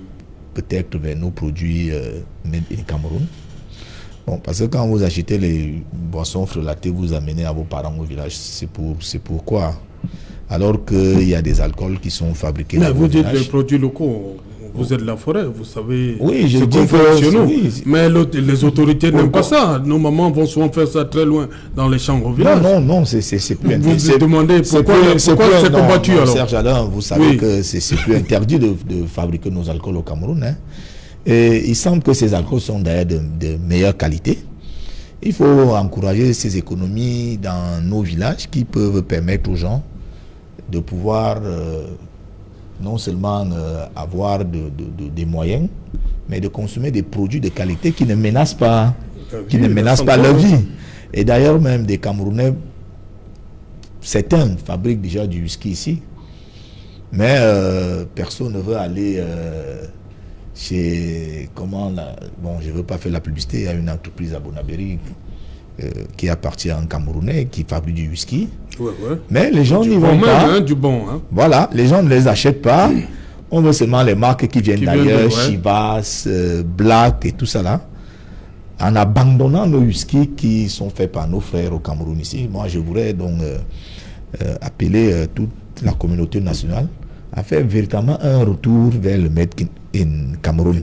Speaker 20: peut-être vers nos produits made in Cameroun. Bon, parce que quand vous achetez les boissons frelatées, vous amenez à vos parents au village, c'est pourquoi. Alors qu'il y a des alcools qui sont fabriqués
Speaker 17: mais
Speaker 20: dans
Speaker 17: vous
Speaker 20: vos
Speaker 17: dites
Speaker 20: villages.
Speaker 17: Les produits locaux, vous êtes de la forêt, vous savez.
Speaker 20: Oui, je dis
Speaker 17: que
Speaker 20: oui.
Speaker 17: Mais les autorités n'aiment pas ça. Nos mamans vont souvent faire ça très loin dans les champs au village.
Speaker 20: Non, c'est plus interdit.
Speaker 17: Vous vous demandez pourquoi c'est combattu alors.
Speaker 20: Serge Alain, vous savez que c'est plus interdit de fabriquer nos alcools au Cameroun. Hein. Et il semble que ces alcools sont d'ailleurs de meilleure qualité. Il faut encourager ces économies dans nos villages qui peuvent permettre aux gens de pouvoir non seulement avoir des moyens, mais de consommer des produits de qualité qui ne menacent pas, leur vie. Et d'ailleurs même des Camerounais, certains fabriquent déjà du whisky ici. Mais personne ne veut aller chez... Bon, je ne veux pas faire la publicité, il y a une entreprise à Bonabéry qui appartient à un Camerounais qui fabrique du whisky.
Speaker 17: Ouais.
Speaker 20: Mais les gens n'y vont pas.
Speaker 17: Du bon.
Speaker 20: Voilà, les gens ne les achètent pas. On veut seulement les marques qui viennent d'ailleurs, Chivas, Black et tout ça là. En abandonnant nos whiskies qui sont faits par nos frères au Cameroun ici, moi je voudrais donc appeler toute la communauté nationale à faire véritablement un retour vers le Made in Cameroun.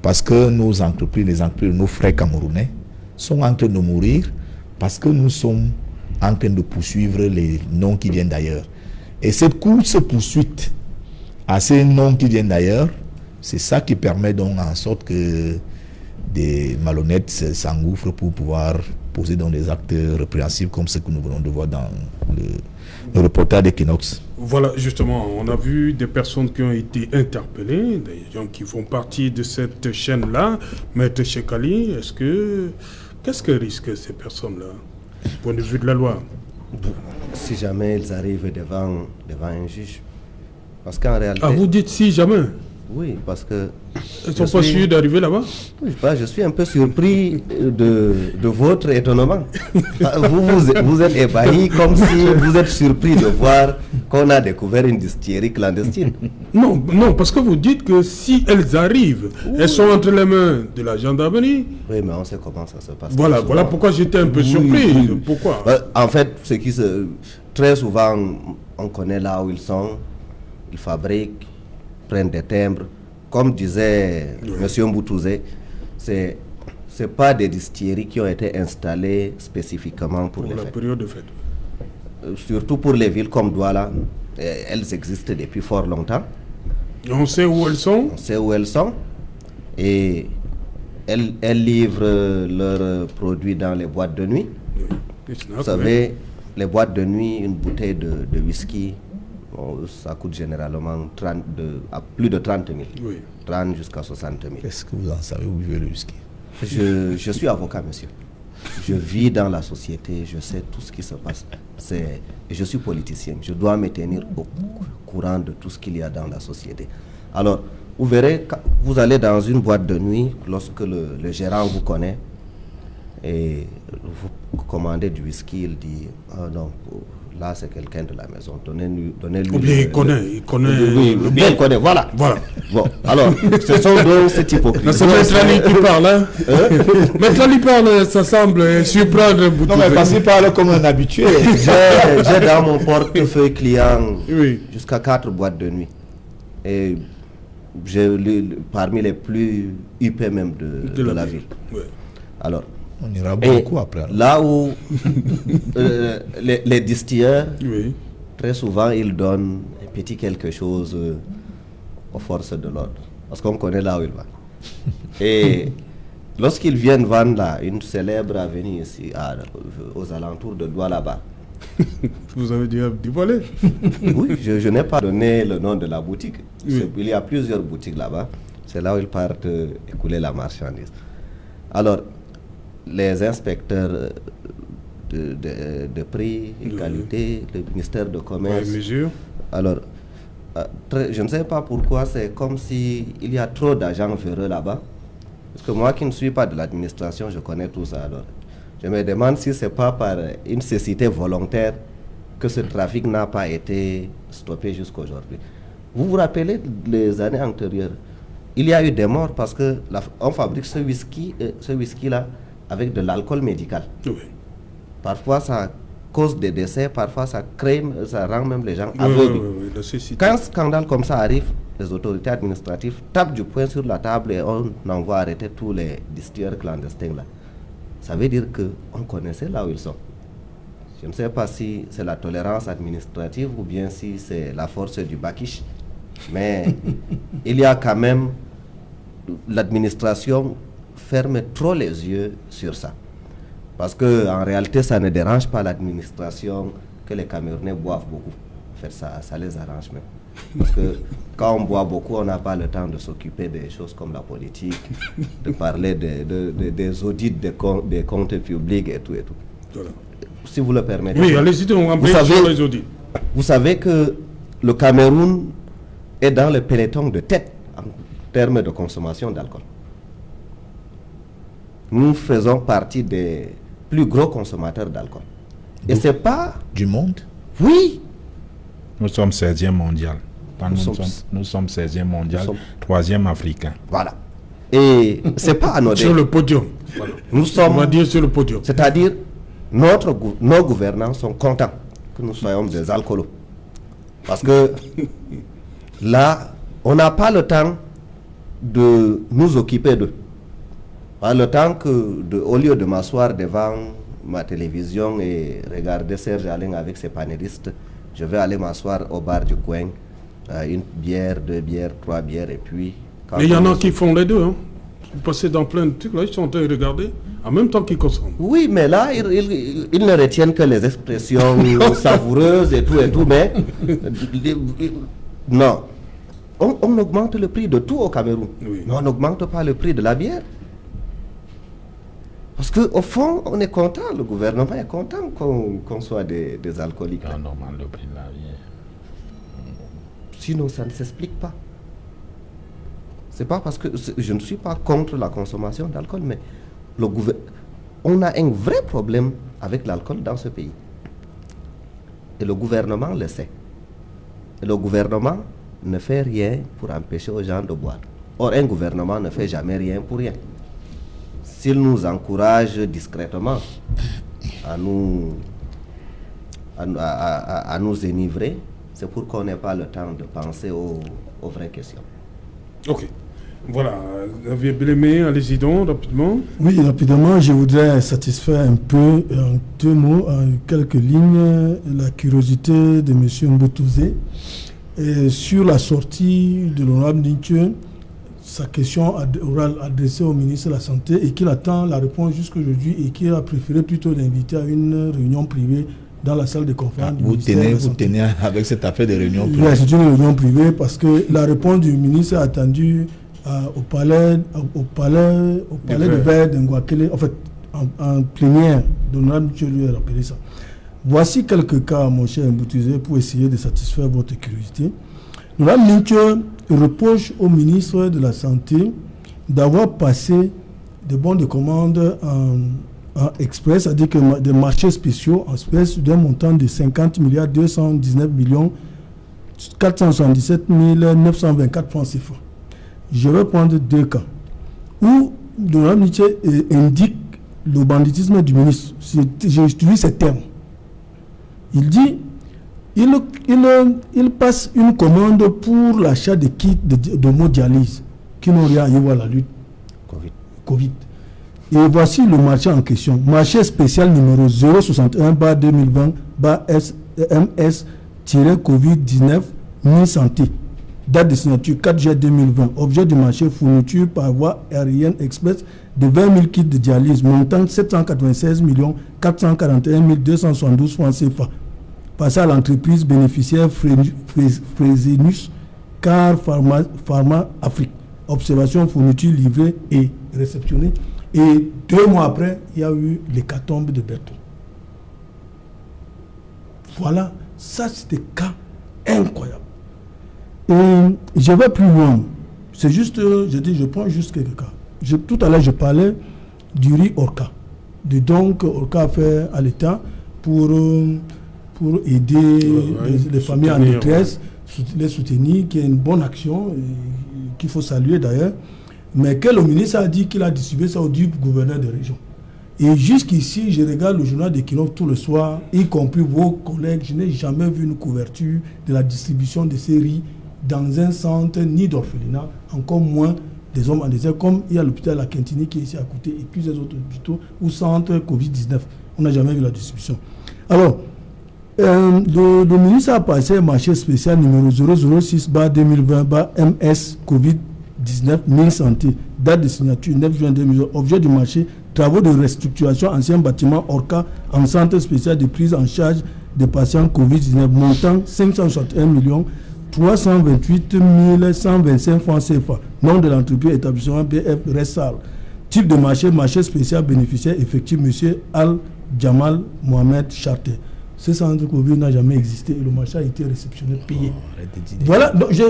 Speaker 20: Parce que nos entreprises, les entreprises de nos frères camerounais sont en train de mourir parce que nous sommes en train de poursuivre les noms qui viennent d'ailleurs. Et cette course-poursuite à ces noms qui viennent d'ailleurs, c'est ça qui permet donc en sorte que des malhonnêtes s'engouffrent pour pouvoir poser dans des actes répréhensibles comme ce que nous venons de voir dans le reportage d'Equinox.
Speaker 17: Voilà, justement, on a vu des personnes qui ont été interpellées, des gens qui font partie de cette chaîne-là. Maître Chekali, qu'est-ce que risquent ces personnes-là, du point de vue de la loi?
Speaker 21: Si jamais ils arrivent devant un juge. Parce qu'en réalité...
Speaker 17: Ah, vous dites si jamais?
Speaker 21: Oui, parce que...
Speaker 17: Ils ne sont pas sûrs d'arriver là-bas?
Speaker 21: Oui, je suis un peu surpris de votre étonnement. Vous êtes ébahi comme si vous êtes surpris de voir qu'on a découvert une distillerie clandestine.
Speaker 17: Non, parce que vous dites que si elles arrivent, elles sont entre les mains de la gendarmerie.
Speaker 21: Oui, mais on sait comment ça se passe.
Speaker 17: Voilà pourquoi j'étais un peu surpris. Pourquoi?
Speaker 21: En fait, très souvent, on connaît là où ils sont, ils fabriquent, prennent des timbres. Comme disait M. Mboutouzé, c'est pas des distilleries qui ont été installées spécifiquement pour les
Speaker 17: la
Speaker 21: fêtes.
Speaker 17: Période de fête.
Speaker 21: Surtout pour les villes comme Douala, elles existent depuis fort longtemps.
Speaker 17: Et on sait où elles sont?
Speaker 21: On sait où elles sont. Et elles livrent leurs produits dans les boîtes de nuit. Vous savez, les boîtes de nuit, une bouteille de whisky, ça coûte généralement plus de 30 000. Oui. 30 jusqu'à 60 000.
Speaker 20: Est-ce que vous en savez où buvez le whisky?
Speaker 21: Je suis avocat, monsieur. Je vis dans la société, je sais tout ce qui se passe. Je suis politicien, je dois me tenir au courant de tout ce qu'il y a dans la société. Alors, vous verrez, vous allez dans une boîte de nuit, lorsque le gérant vous connaît, et vous commandez du whisky, il dit, ah non, là c'est quelqu'un de la maison, donnez-lui.
Speaker 17: Ou bien il connaît.
Speaker 21: Oui, bien il connaît, voilà. Bon, alors, ce sont donc cette hypocrisie.
Speaker 17: C'est Maître Ali qui parle, hein. Maître Ali parle, ça semble surprendre beaucoup.
Speaker 21: Non, mais parce qu'il parle comme un habitué. J'ai dans mon portefeuille client jusqu'à 4 boîtes de nuit. Et parmi les plus huppés même de la ville. Ouais. Alors,
Speaker 20: on ira beaucoup après.
Speaker 21: Là où les distilleurs, très souvent, ils donnent un petit quelque chose aux forces de l'ordre. Parce qu'on connaît là où il va. Et lorsqu'ils viennent vendre là, une célèbre avenue ici, aux alentours de Douala-Bas.
Speaker 17: Vous avez déjà dévoilé?
Speaker 21: Oui, je n'ai pas donné le nom de la boutique. Oui. Il y a plusieurs boutiques là-bas. C'est là où ils partent écouler la marchandise. Alors, les inspecteurs de prix et qualité, le ministère de commerce. Alors, je ne sais pas pourquoi, c'est comme s'il y a trop d'agents véreux là-bas. Parce que moi qui ne suis pas de l'administration, je connais tout ça. Alors, je me demande si ce n'est pas par une cécité volontaire que ce trafic n'a pas été stoppé jusqu'à aujourd'hui. Vous vous rappelez les années antérieures, il y a eu des morts parce qu'on fabrique ce whisky-là avec de l'alcool médical. Oui. Parfois, ça cause des décès, parfois, ça rend même les gens aveugles. Quand un scandale comme ça arrive, les autorités administratives tapent du poing sur la table et on envoie arrêter tous les distilleurs clandestins là. Ça veut dire qu'on connaissait là où ils sont. Je ne sais pas si c'est la tolérance administrative ou bien si c'est la force du bakish. Mais il y a quand même... L'administration ferme trop les yeux sur ça. Parce qu'en réalité, ça ne dérange pas l'administration que les Camerounais boivent beaucoup. En fait, ça les arrange même. Parce que quand on boit beaucoup, on n'a pas le temps de s'occuper des choses comme la politique, de parler des audits des comptes publics et tout et tout. Voilà. Si vous le permettez.
Speaker 17: Oui, allez-y, on va les audits.
Speaker 21: Vous savez que le Cameroun est dans le peloton de tête en termes de consommation d'alcool. Nous faisons partie des plus gros consommateurs d'alcool. Et c'est pas...
Speaker 20: Du monde?
Speaker 21: Oui.
Speaker 18: Nous sommes 16e mondial. Nous sommes 16e mondial, 3e africain.
Speaker 21: Voilà. Et c'est pas anodin.
Speaker 17: Sur le podium.
Speaker 21: Voilà. Nous sommes...
Speaker 17: On va dire sur le podium.
Speaker 21: C'est-à-dire, nos gouvernants sont contents que nous soyons des alcoolos. Parce que là, on n'a pas le temps de nous occuper d'eux. Pas le temps que, au lieu de m'asseoir devant ma télévision et regarder Serge Alain avec ses panélistes, je vais aller m'asseoir au bar du coin, une bière, 2 bières, 3 bières, et puis...
Speaker 17: Mais il y en a qui font les deux. Hein. Vous passez dans plein de trucs, là, ils sont en train de regarder en même temps qu'ils consomment.
Speaker 21: Oui, mais là, ils ne retiennent que les expressions savoureuses et tout, mais... non. On augmente le prix de tout au Cameroun, mais on n'augmente pas le prix de la bière. Parce qu'au fond, on est content, le gouvernement est content qu'on soit des alcooliques.
Speaker 18: On augmente le prix de la bière.
Speaker 21: Sinon, ça ne s'explique pas. C'est pas parce que je ne suis pas contre la consommation d'alcool, mais on a un vrai problème avec l'alcool dans ce pays. Et le gouvernement le sait. Et le gouvernement ne fait rien pour empêcher aux gens de boire. Or, un gouvernement ne fait jamais rien pour rien. S'il nous encourage discrètement à nous enivrer, c'est pour qu'on n'ait pas le temps de penser aux vraies questions.
Speaker 17: Ok. Voilà. Xavier Belémé, allez-y donc, rapidement.
Speaker 19: Oui, rapidement, je voudrais satisfaire un peu, en 2 mots, en quelques lignes, la curiosité de M. Mboutouzé. Sur la sortie de l'honorable Ninthieu, sa question orale adressée au ministre de la Santé et qu'il attend la réponse jusqu'aujourd'hui et qu'il a préféré plutôt l'inviter à une réunion privée dans la salle de conférence du ministère de la Santé.
Speaker 20: Vous tenez avec cette affaire de réunion privée?
Speaker 19: Oui, c'est une réunion privée parce que la réponse du ministre est attendue au palais de Verre d'Ngouakele, en fait, en plénière. L'honorable Ninthieu lui a rappelé ça. Voici quelques cas, mon cher Mboutouzé, pour essayer de satisfaire votre curiosité. L'honorable Ninthieu reproche au ministre de la Santé d'avoir passé des bons de commande en express, c'est-à-dire que des marchés spéciaux en express d'un montant de 50 milliards 219 millions 477 924 francs CFA. Je vais prendre 2 cas où l'honorable Ninthieu indique le banditisme du ministre. J'ai utilisé ces termes. Il dit il passe une commande pour l'achat de kits d'hémodialyse qui n'ont rien à voir à la lutte Covid. Et voici le marché en question. Marché spécial numéro 061-2020-MS-COVID-19 Santé. Date de signature 4 juillet 2020. Objet du marché, fourniture par voie aérienne express de 20 000 kits de dialyse, montant 796 441 272 francs CFA. Passé à l'entreprise bénéficiaire Fresenius Car Pharma Afrique. Observation, fourniture, livrée et réceptionnée. Et 2 mois après, il y a eu l'hécatombe de Berton. Voilà, ça c'est des cas incroyables. Et je vais plus loin. C'est juste, je prends juste quelques cas. Tout à l'heure, je parlais du riz Orca. De donc, Orca a fait à l'État pour aider les familles en détresse, les soutenir, qui est une bonne action, qu'il faut saluer d'ailleurs, mais que le ministre a dit qu'il a distribué ça au gouverneur de région. Et jusqu'ici, je regarde le journal de Kinov tout le soir, y compris vos collègues, je n'ai jamais vu une couverture de la distribution de ces riz dans un centre ni d'orphelinat, encore moins des hommes en désert, comme il y a l'hôpital La Quintini qui est ici à côté, et plusieurs autres hôpitaux ou centres Covid-19. On n'a jamais vu la distribution. Alors, le ministre a passé un marché spécial numéro 006-2020-MS COVID-19 Santé, date de signature 9 juin 2020. Objet du marché, travaux de restructuration ancien bâtiment Orca en centre spécial de prise en charge des patients Covid-19, montant 561 328 125 francs CFA. Nom de l'entreprise, établissement BF Ressal. Type de marché, marché spécial bénéficiaire effectif, M. Al-Jamal Mohamed Charté. Ce centre Covid n'a jamais existé et le marché a été réceptionné, payé.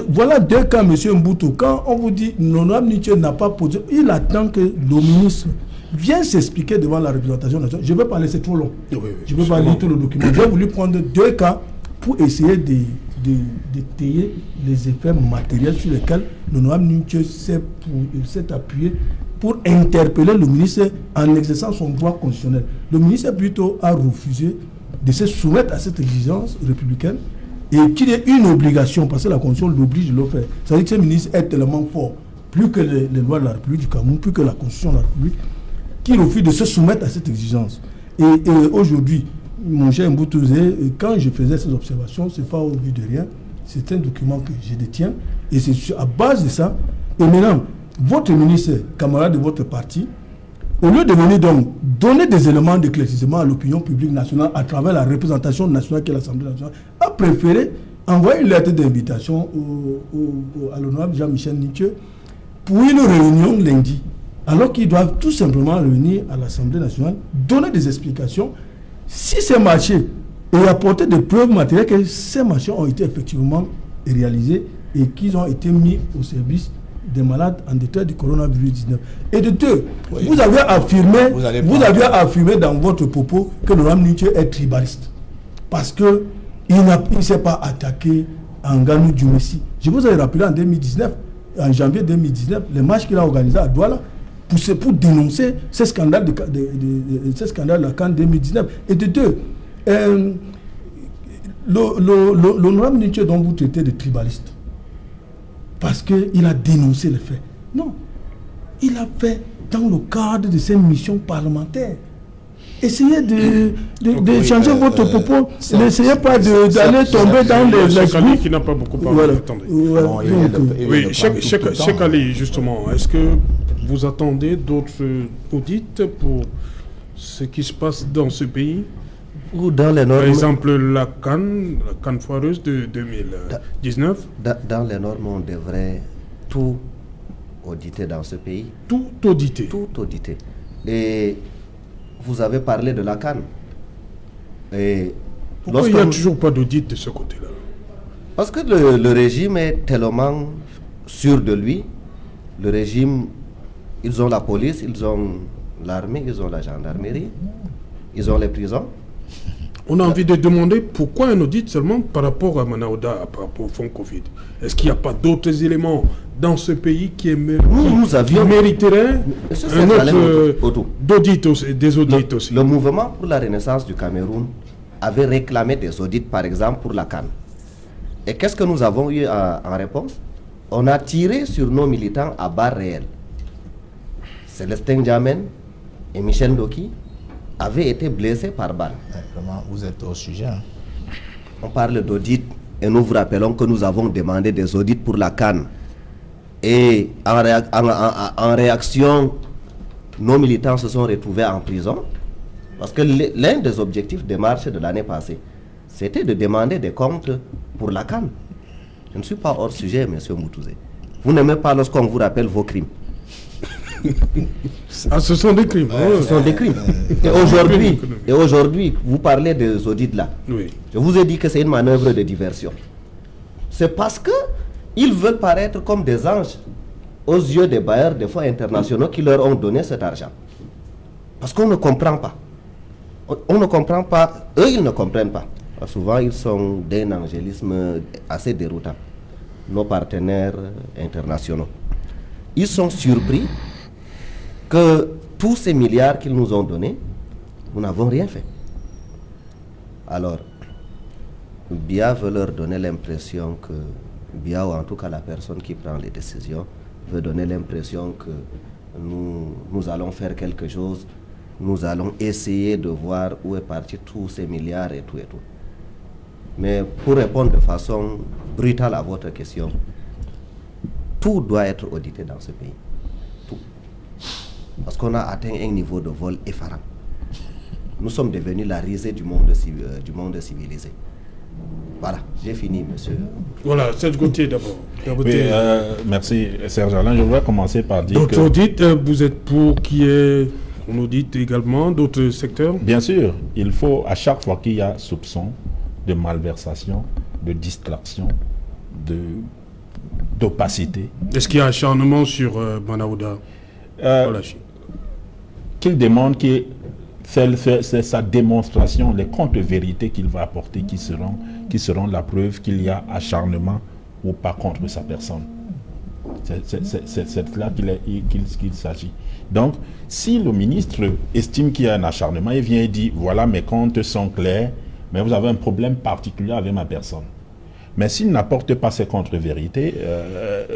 Speaker 19: Voilà 2 cas, M. Mboutou. Quand on vous dit l'honorable Nithieu n'a pas posé, il attend que le ministre vienne s'expliquer devant la représentation nationale. Je vais parler, c'est trop long. Je ne peux pas lire tout le document. J'ai voulu prendre 2 cas pour essayer de tailler les effets matériels sur lesquels l'honorable Nithieu s'est appuyé pour interpeller le ministre en exerçant son droit constitutionnel. Le ministre plutôt a refusé de se soumettre à cette exigence républicaine et qu'il y ait une obligation, parce que la Constitution l'oblige de le faire. C'est-à-dire que ce ministre est tellement fort, plus que les lois de la République du Cameroun, plus que la Constitution de la République, qu'il refuse de se soumettre à cette exigence. Et aujourd'hui, mon cher Mboutouzé, quand je faisais ces observations, ce n'est pas au vu de rien, c'est un document que je détiens, et c'est à base de ça. Et maintenant, votre ministre, camarade de votre parti, au lieu de venir donc donner des éléments d'éclaircissement à l'opinion publique nationale à travers la représentation nationale qui est l'Assemblée nationale, a préféré envoyer une lettre d'invitation à l'honorable Jean-Michel Nithieu pour une réunion lundi, alors qu'ils doivent tout simplement réunir à l'Assemblée nationale, donner des explications si ces marchés et apporter des preuves matérielles que ces marchés ont été effectivement réalisés et qu'ils ont été mis au service des malades en détresse du coronavirus 19. Et de 2, vous avez affirmé dans votre propos que l'honorable Nithieu est tribaliste. Parce qu'il ne s'est pas attaqué à Nganou Djoumessi. Je vous ai rappelé en 2019, en janvier 2019, les marches qu'il a organisées à Douala pour dénoncer ce scandale de la CAN 2019. Et de 2, l'honorable Nithieu dont vous traitez de tribaliste, parce qu'il a dénoncé les faits. Non, il a fait dans le cadre de ses missions parlementaires. Essayez de changer votre propos. N'essayez pas d'aller tomber dans les...
Speaker 17: qui n'a pas beaucoup parlé. Oui, Cheikh Ali, justement, est-ce que vous attendez d'autres audits pour ce qui se passe dans ce pays?
Speaker 21: Ou dans les normes...
Speaker 17: Par exemple, la canne foireuse de 2019.
Speaker 21: Dans les normes, on devrait tout auditer dans ce pays.
Speaker 17: Tout auditer.
Speaker 21: Tout auditer. Et vous avez parlé de la canne.
Speaker 17: Pourquoi il n'y a toujours pas d'audit de ce côté-là?
Speaker 21: Parce que le régime est tellement sûr de lui. Le régime, ils ont la police, ils ont l'armée, ils ont la gendarmerie, ils ont les prisons.
Speaker 17: On a envie de demander pourquoi un audit seulement par rapport à Manaouda, par rapport au fonds Covid. Est-ce qu'il n'y a pas d'autres éléments dans ce pays qui mériteraient un autre d'audit aussi, des audits aussi?
Speaker 21: Le mouvement pour la renaissance du Cameroun avait réclamé des audits, par exemple, pour la CAN. Et qu'est-ce que nous avons eu en réponse? On a tiré sur nos militants à barre réelle. Célestin Djamen et Michel Doki avaient été blessés par balle.
Speaker 20: Vraiment, vous êtes au sujet.
Speaker 21: On parle d'audit et nous vous rappelons que nous avons demandé des audits pour la CAN. Et en réaction, nos militants se sont retrouvés en prison parce que l'un des objectifs des marches de l'année passée, c'était de demander des comptes pour la CAN. Je ne suis pas hors sujet, M. Mboutouzé. Vous n'aimez pas lorsqu'on vous rappelle vos crimes.
Speaker 17: Ce sont des crimes.
Speaker 21: Ce sont des crimes. Et aujourd'hui, vous parlez des audits là.
Speaker 17: Oui.
Speaker 21: Je vous ai dit que c'est une manœuvre de diversion. C'est parce que ils veulent paraître comme des anges aux yeux des bailleurs des fonds internationaux qui leur ont donné cet argent. Parce qu'on ne comprend pas. On ne comprend pas. Eux, ils ne comprennent pas. Souvent, ils sont d'un angélisme assez déroutant. Nos partenaires internationaux. Ils sont surpris que tous ces milliards qu'ils nous ont donnés, nous n'avons rien fait. Alors, Biya veut leur donner l'impression que, Biya ou en tout cas la personne qui prend les décisions, veut donner l'impression que nous allons faire quelque chose, nous allons essayer de voir où est parti tous ces milliards et tout et tout. Mais pour répondre de façon brutale à votre question, tout doit être audité dans ce pays. Tout. Parce qu'on a atteint un niveau de vol effarant. Nous sommes devenus la risée du monde civilisé. Voilà, j'ai fini, monsieur.
Speaker 17: Voilà, Serge Gauthier d'abord.
Speaker 18: Oui, merci, Serge Alain. Je voudrais commencer par dire
Speaker 17: donc,
Speaker 18: que...
Speaker 17: Donc, vous êtes pour qu'il y ait On audite également d'autres secteurs?
Speaker 18: Bien sûr, il faut, à chaque fois qu'il y a soupçon de malversation, de distraction, d'opacité.
Speaker 17: Est-ce qu'il y a acharnement sur Manaouda?
Speaker 18: Qu'il demande c'est sa démonstration, les contre-vérités qu'il va apporter qui seront la preuve qu'il y a acharnement ou pas contre sa personne. C'est là qu'il s'agit. Donc, si le ministre estime qu'il y a un acharnement, il vient et dit, voilà, mes comptes sont clairs, mais vous avez un problème particulier avec ma personne. Mais s'il n'apporte pas ces contre-vérités,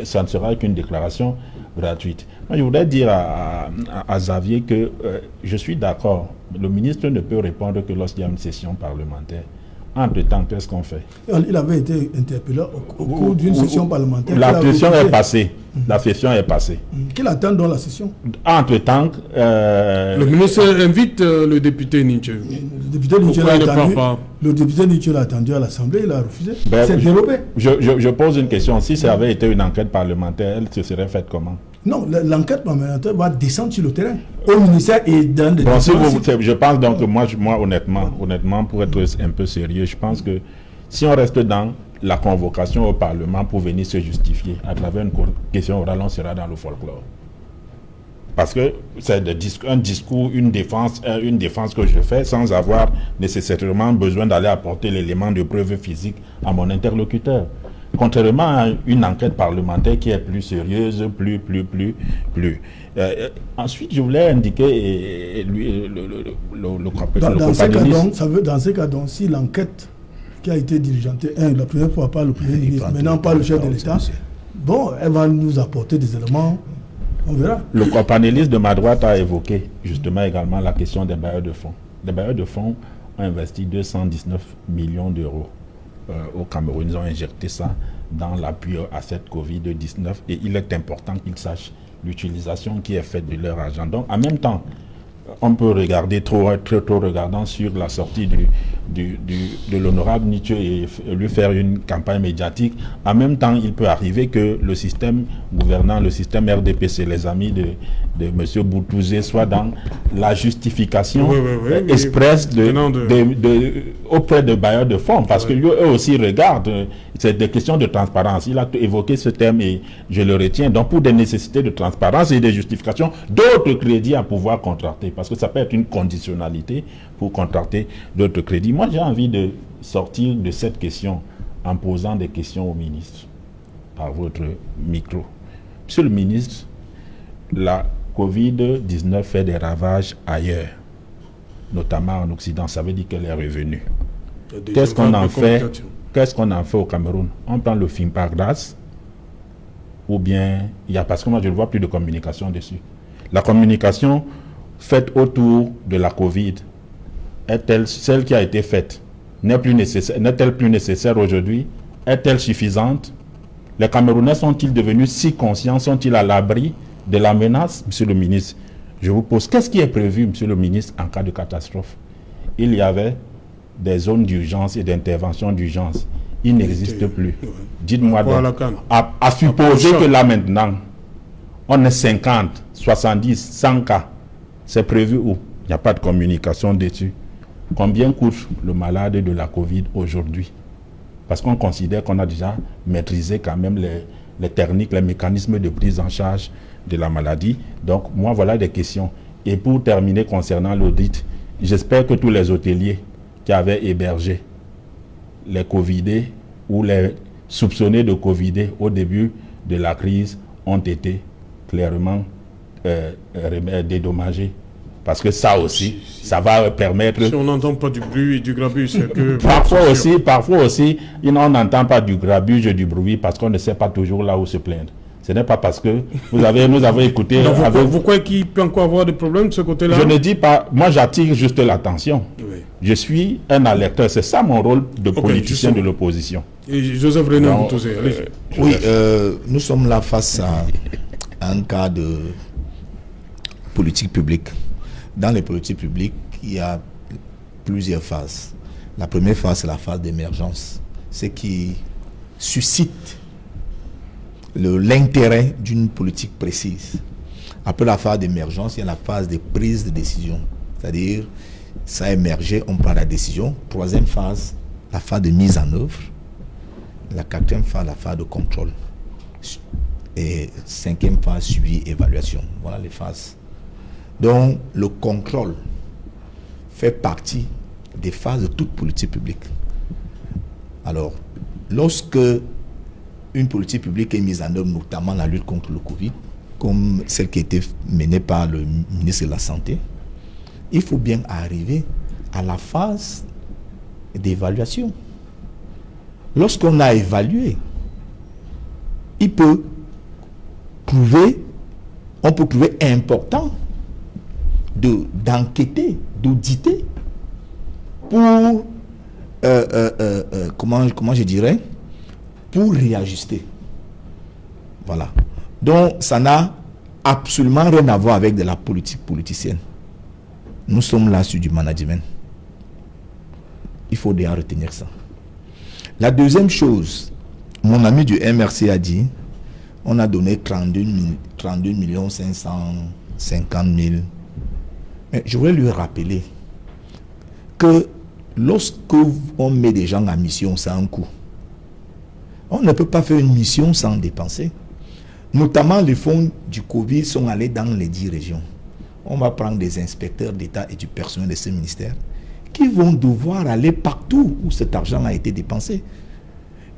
Speaker 18: ça ne sera qu'une déclaration gratuite. Moi, je voudrais dire à Xavier que je suis d'accord. Le ministre ne peut répondre que lorsqu'il y a une session parlementaire. Entre-temps, qu'est-ce qu'on fait?
Speaker 19: Il avait été interpellé au cours d'une session parlementaire.
Speaker 18: La session est passée. La session est passée.
Speaker 19: Qu'il attend dans la session?
Speaker 18: Entre-temps...
Speaker 17: Le ministre invite le député Nietzsche.
Speaker 19: Le député Nietzsche l'a attendu à l'Assemblée, il a refusé. C'est dérobé.
Speaker 18: Je pose une question. Si ça avait été une enquête parlementaire, elle se serait faite comment?
Speaker 19: Non, l'enquête parlementaire va descendre sur le terrain, au ministère et dans des...
Speaker 18: Bon, je pense donc que moi honnêtement, pour être un peu sérieux, je pense que si on reste dans la convocation au Parlement pour venir se justifier à travers une question orale, on sera dans le folklore. Parce que c'est un discours, une défense que je fais sans avoir nécessairement besoin d'aller apporter l'élément de preuve physique à mon interlocuteur. Contrairement à une enquête parlementaire qui est plus sérieuse, plus. Ensuite, je voulais indiquer
Speaker 19: dans ces cas, donc, si l'enquête qui a été diligentée, la première fois par le Premier ministre, maintenant par le chef de l'État, bon, elle va nous apporter des éléments, on verra.
Speaker 18: Le co-panéliste de ma droite a évoqué justement également la question des bailleurs de fonds. Les bailleurs de fonds ont investi 219 millions d'euros au Cameroun. Ils ont injecté ça dans l'appui à cette Covid-19 et il est important qu'ils sachent l'utilisation qui est faite de leur argent. Donc en même temps, on peut regarder trop regardant sur la sortie de l'honorable Nietzsche et lui faire une campagne médiatique. En même temps, il peut arriver que le système gouvernant, le système RDPC, les amis de M. Boutouzé, soit dans la justification expresse auprès de bailleurs de fonds. Parce que eux aussi regardent, c'est des questions de transparence. Il a évoqué ce thème et je le retiens. Donc pour des nécessités de transparence et de justification, d'autres crédits à pouvoir contracter. Parce que ça peut être une conditionnalité pour contracter d'autres crédits. Moi, j'ai envie de sortir de cette question en posant des questions au ministre par votre micro. Monsieur le ministre, la Covid-19 fait des ravages ailleurs, notamment en Occident. Ça veut dire qu'elle est revenue. Qu'est-ce qu'on en fait? Qu'est-ce qu'on en fait au Cameroun? On prend le film par grâce ou bien parce que moi je ne vois plus de communication dessus. La communication faite autour de la Covid, celle qui a été faite, n'est-elle plus nécessaire aujourd'hui? Est-elle suffisante? Les Camerounais sont-ils devenus si conscients? Sont-ils à l'abri de la menace? Monsieur le ministre, je vous pose, qu'est-ce qui est prévu, monsieur le ministre, en cas de catastrophe? Il y avait des zones d'urgence et d'intervention d'urgence. Il n'existe plus. Dites-moi donc, à supposer que là maintenant, on est 50, 70, 100 cas, c'est prévu où? Il n'y a pas de communication dessus. Combien coûte le malade de la Covid aujourd'hui? Parce qu'on considère qu'on a déjà maîtrisé quand même les techniques, les mécanismes de prise en charge de la maladie. Donc, moi, voilà des questions. Et pour terminer concernant l'audit, j'espère que tous les hôteliers qui avaient hébergé les Covidés ou les soupçonnés de Covidés au début de la crise ont été clairement dédommagés. Parce que ça aussi, ça va permettre...
Speaker 17: Si on n'entend pas du bruit et du grabuge, c'est que...
Speaker 18: Parfois aussi, on n'entend pas du grabuge et du bruit parce qu'on ne sait pas toujours là où se plaindre. Ce n'est pas parce que nous avons écouté...
Speaker 17: Vous croyez qu'il peut encore avoir des problèmes de ce côté-là?
Speaker 18: Je ne dis pas... Moi, j'attire juste l'attention. Oui. Je suis un alerteur. C'est ça mon rôle de politicien de l'opposition.
Speaker 17: Et Joseph René Boutouzé,
Speaker 20: oui, nous sommes là face à un cas de politique publique. Dans les politiques publiques, il y a plusieurs phases. La première phase, c'est la phase d'émergence. Ce qui suscite l'intérêt d'une politique précise. Après la phase d'émergence, il y a la phase de prise de décision. C'est-à-dire, ça a émergé, on prend la décision. Troisième phase, la phase de mise en œuvre. La quatrième phase, la phase de contrôle. Et cinquième phase, suivi, évaluation. Voilà les phases. Donc, le contrôle fait partie des phases de toute politique publique. Alors, lorsque une politique publique est mise en œuvre, notamment la lutte contre le Covid, comme celle qui a été menée par le ministre de la Santé, il faut bien arriver à la phase d'évaluation. Lorsqu'on a évalué, on peut trouver important d'enquêter, d'auditer pour, comment je dirais, pour réajuster. Voilà. Donc, ça n'a absolument rien à voir avec de la politique politicienne. Nous sommes là sur du management. Il faut bien retenir ça. La deuxième chose, mon ami du MRC a dit, on a donné 32 550 000. Mais je voulais lui rappeler que lorsque on met des gens en mission, ça a un coût. On ne peut pas faire une mission sans dépenser. Notamment, les fonds du Covid sont allés dans les 10 régions. On va prendre des inspecteurs d'État et du personnel de ce ministère qui vont devoir aller partout où cet argent a été dépensé.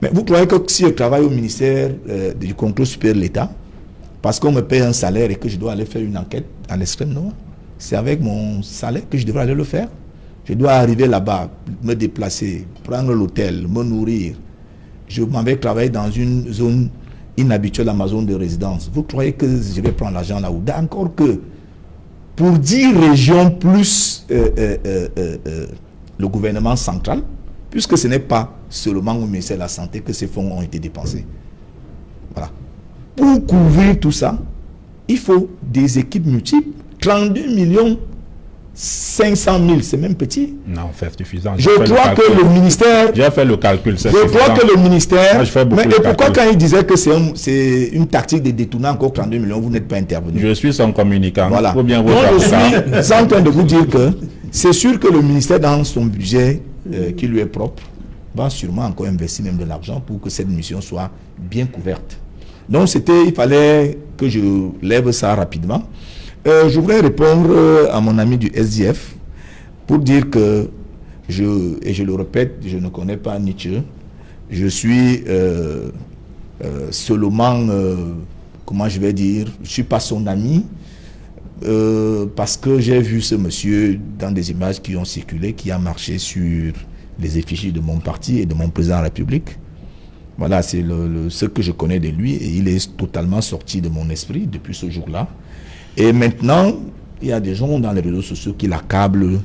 Speaker 20: Mais vous croyez que si je travaille au ministère du contrôle supérieur de l'État, parce qu'on me paye un salaire et que je dois aller faire une enquête à l'extrême nord, c'est avec mon salaire que je devrais aller le faire? Je dois arriver là-bas, me déplacer, prendre l'hôtel, me nourrir. Je m'en vais travailler dans une zone inhabituelle à ma zone de résidence. Vous croyez que je vais prendre l'argent là-haut? Encore que pour 10 régions plus le gouvernement central, puisque ce n'est pas seulement au ministère de la Santé que ces fonds ont été dépensés. Voilà. Pour couvrir tout ça, il faut des équipes multiples. 32 millions 500 000, c'est même petit.
Speaker 18: Non, c'est suffisant.
Speaker 20: Je crois que le ministère...
Speaker 18: J'ai fait le calcul, c'est
Speaker 20: suffisant. Je crois que le ministère...
Speaker 18: Moi, je fais beaucoup
Speaker 20: mais et pourquoi quand il disait que c'est une tactique de détourner encore 32 millions, vous n'êtes pas intervenu?
Speaker 18: Je suis son communicant.
Speaker 20: Voilà.
Speaker 18: Faut bien
Speaker 20: donc je suis en train de vous dire que c'est sûr que le ministère, dans son budget qui lui est propre, va sûrement encore investir même de l'argent pour que cette mission soit bien couverte. Donc il fallait que je lève ça rapidement. Je voudrais répondre à mon ami du SDF pour dire que, et je le répète, je ne connais pas Nietzsche, je suis seulement, comment je vais dire, je ne suis pas son ami, parce que j'ai vu ce monsieur dans des images qui ont circulé, qui a marché sur les effigies de mon parti et de mon président de la République. Voilà, c'est ce que je connais de lui, et il est totalement sorti de mon esprit depuis ce jour-là. Et maintenant, il y a des gens dans les réseaux sociaux qui l'accablent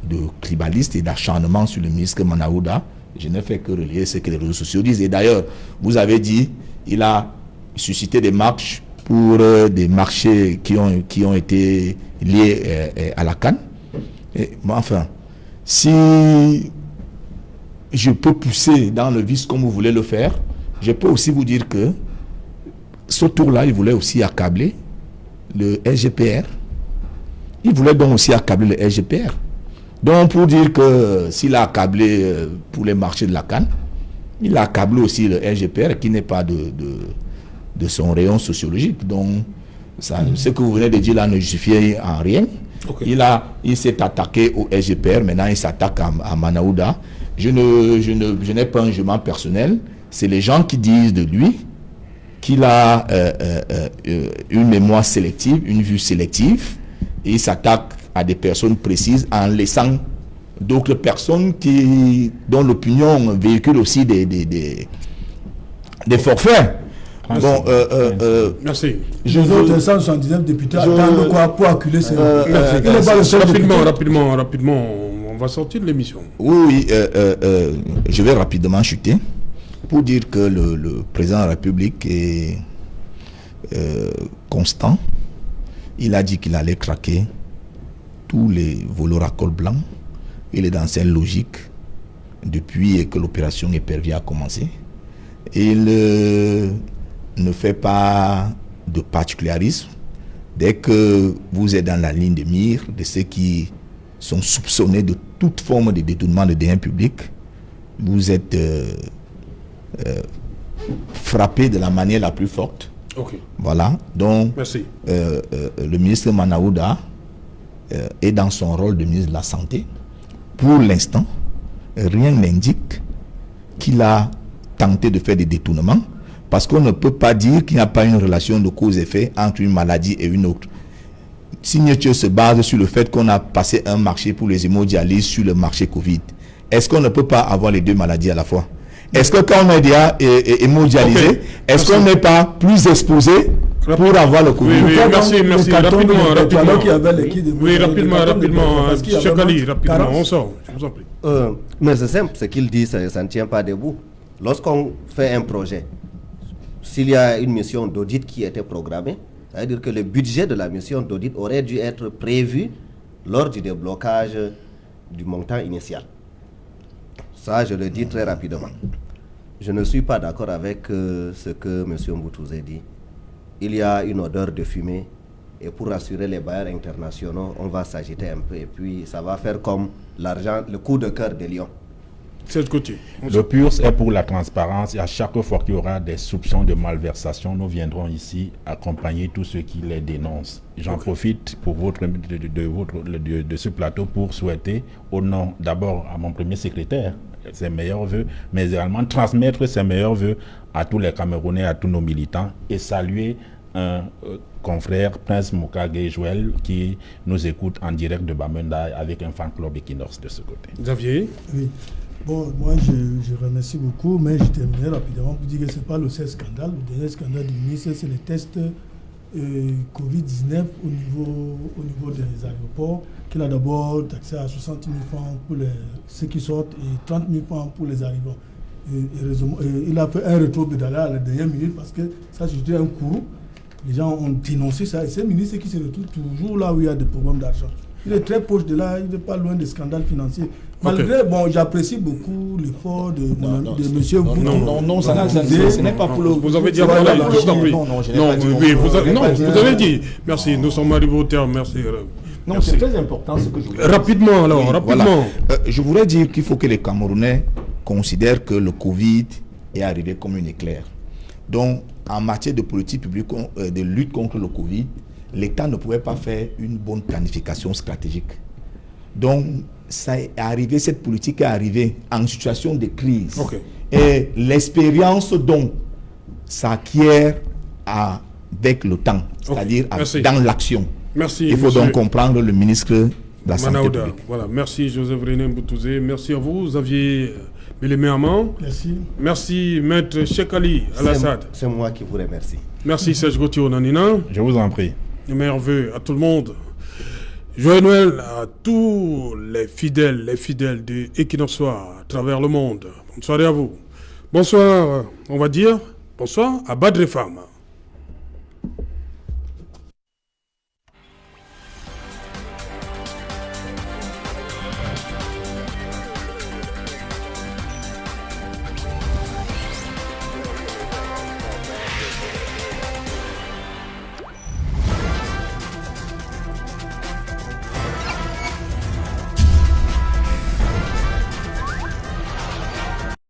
Speaker 20: de tribalistes et d'acharnement sur le ministre Manaouda. Je n'ai fait que relayer ce que les réseaux sociaux disent. Et d'ailleurs, vous avez dit, il a suscité des marches pour des marchés qui ont été liés à la CAN. Et, enfin, si je peux pousser dans le vice comme vous voulez le faire, je peux aussi vous dire que ce tour-là, il voulait aussi accabler le SGPR. Il voulait donc aussi accabler le SGPR. Donc pour dire que s'il a accablé pour les marchés de la CAN, il a accablé aussi le SGPR qui n'est pas de son rayon sociologique. Donc ça, ce que vous venez de dire là ne justifie en rien. Okay. Il s'est attaqué au SGPR, maintenant il s'attaque à Manaouda. Je n'ai pas un jugement personnel. C'est les gens qui disent de lui qu'il a une mémoire sélective, une vue sélective, et il s'attaque à des personnes précises en laissant d'autres personnes dont l'opinion véhicule aussi des forfaits. Bon,
Speaker 17: merci.
Speaker 19: Les autres 179 députés attendent quoi pour acculer ces...
Speaker 17: Rapidement, on va sortir de l'émission.
Speaker 20: Oui, je vais rapidement chuter pour dire que le président de la République est constant. Il a dit qu'il allait craquer tous les voleurs à col blanc. Il est dans cette logique depuis que l'opération Épervier a commencé. Il ne fait pas de particularisme. dès que vous êtes dans la ligne de mire de ceux qui sont soupçonnés de toute forme de détournement de deniers publics, vous êtes frappé de la manière la plus forte.
Speaker 17: Okay.
Speaker 20: Voilà, donc le ministre Manaouda est dans son rôle de ministre de la Santé. Pour l'instant, rien n'indique qu'il a tenté de faire des détournements, parce qu'on ne peut pas dire qu'il n'y a pas une relation de cause-effet entre une maladie et une autre. Signature se base sur le fait qu'on a passé un marché pour les hémodialyses sur le marché Covid. Est-ce qu'on ne peut pas avoir les deux maladies à la fois? Est-ce que quand on est déjà hémodialysé, est-ce qu'on n'est pas plus exposé pour avoir le Covid?
Speaker 17: Oui, merci, rapidement. Oui, rapidement, Cheikh Ali, rapidement, on sort, je vous en prie.
Speaker 21: Mais c'est simple, ce qu'il dit, ça ne tient pas debout. Lorsqu'on fait un projet, s'il y a une mission d'audit qui était programmée, ça veut dire que le budget de la mission d'audit aurait dû être prévu lors du déblocage du montant initial. Ça, je le dis très rapidement. Je ne suis pas d'accord avec ce que M. Mboutouzé dit. Il y a une odeur de fumée et pour rassurer les bailleurs internationaux, on va s'agiter un peu et puis ça va faire comme l'argent, le coup de cœur des lions.
Speaker 18: Le PURS est pour la transparence et à chaque fois qu'il y aura des soupçons de malversation, nous viendrons ici accompagner tous ceux qui les dénoncent. J'en profite pour de ce plateau pour souhaiter au nom d'abord à mon premier secrétaire ses meilleurs voeux, mais également transmettre ses meilleurs voeux à tous les Camerounais, à tous nos militants et saluer un confrère, Prince Moukage Joël, qui nous écoute en direct de Bamenda avec un fan club Equinox de ce côté.
Speaker 17: Xavier?
Speaker 19: Oui. Bon, moi je remercie beaucoup, mais je terminerai rapidement pour dire que ce n'est pas le seul scandale. Le dernier scandale du ministre, c'est les tests Covid-19 au niveau des aéroports, qu'il a d'abord taxé à 60 000 francs pour ceux qui sortent et 30 000 francs pour les arrivants. Il a fait un rétro-pédalage à la dernière minute parce que ça, c'était un courroux. Les gens ont dénoncé ça. Et c'est un ministre qui se retrouve toujours là où il y a des problèmes d'argent. Il est très proche de là, il n'est pas loin des scandales financiers. Malgré, bon, j'apprécie beaucoup l'effort de M. Boutou.
Speaker 12: Non, ce n'est pas pour le...
Speaker 17: Vous avez dit avant là, je t'en prie. Vous avez dit. Merci, nous sommes arrivés au terme, merci.
Speaker 12: Non, c'est très important ce que je voulais
Speaker 17: Rapidement, alors, rapidement.
Speaker 20: Voilà. Je voudrais dire qu'il faut que les Camerounais considèrent que le Covid est arrivé comme une éclair. Donc, en matière de politique publique de lutte contre le Covid, l'État ne pouvait pas faire une bonne planification stratégique. Donc, ça est arrivé, cette politique est arrivée en situation de crise.
Speaker 17: Okay.
Speaker 20: Et l'expérience dont ça acquiert avec le temps, c'est-à-dire dans l'action.
Speaker 17: Merci.
Speaker 20: Il faut donc comprendre le ministre de la Santé publique.
Speaker 17: Voilà, merci Joseph René Mboutouzé. Merci à vous, Xavier Méléméaman.
Speaker 19: Merci.
Speaker 17: Merci, Maître Cheikh Ali Alassad.
Speaker 21: C'est moi qui vous remercie.
Speaker 17: Merci Serge Gauthier Onanina.
Speaker 18: Je vous en prie.
Speaker 17: Mes vœux à tout le monde. Joyeux Noël à tous les fidèles de Equinox Soir à travers le monde. Bonne soirée à vous. Bonsoir, on va dire, bonsoir à Badré Femme.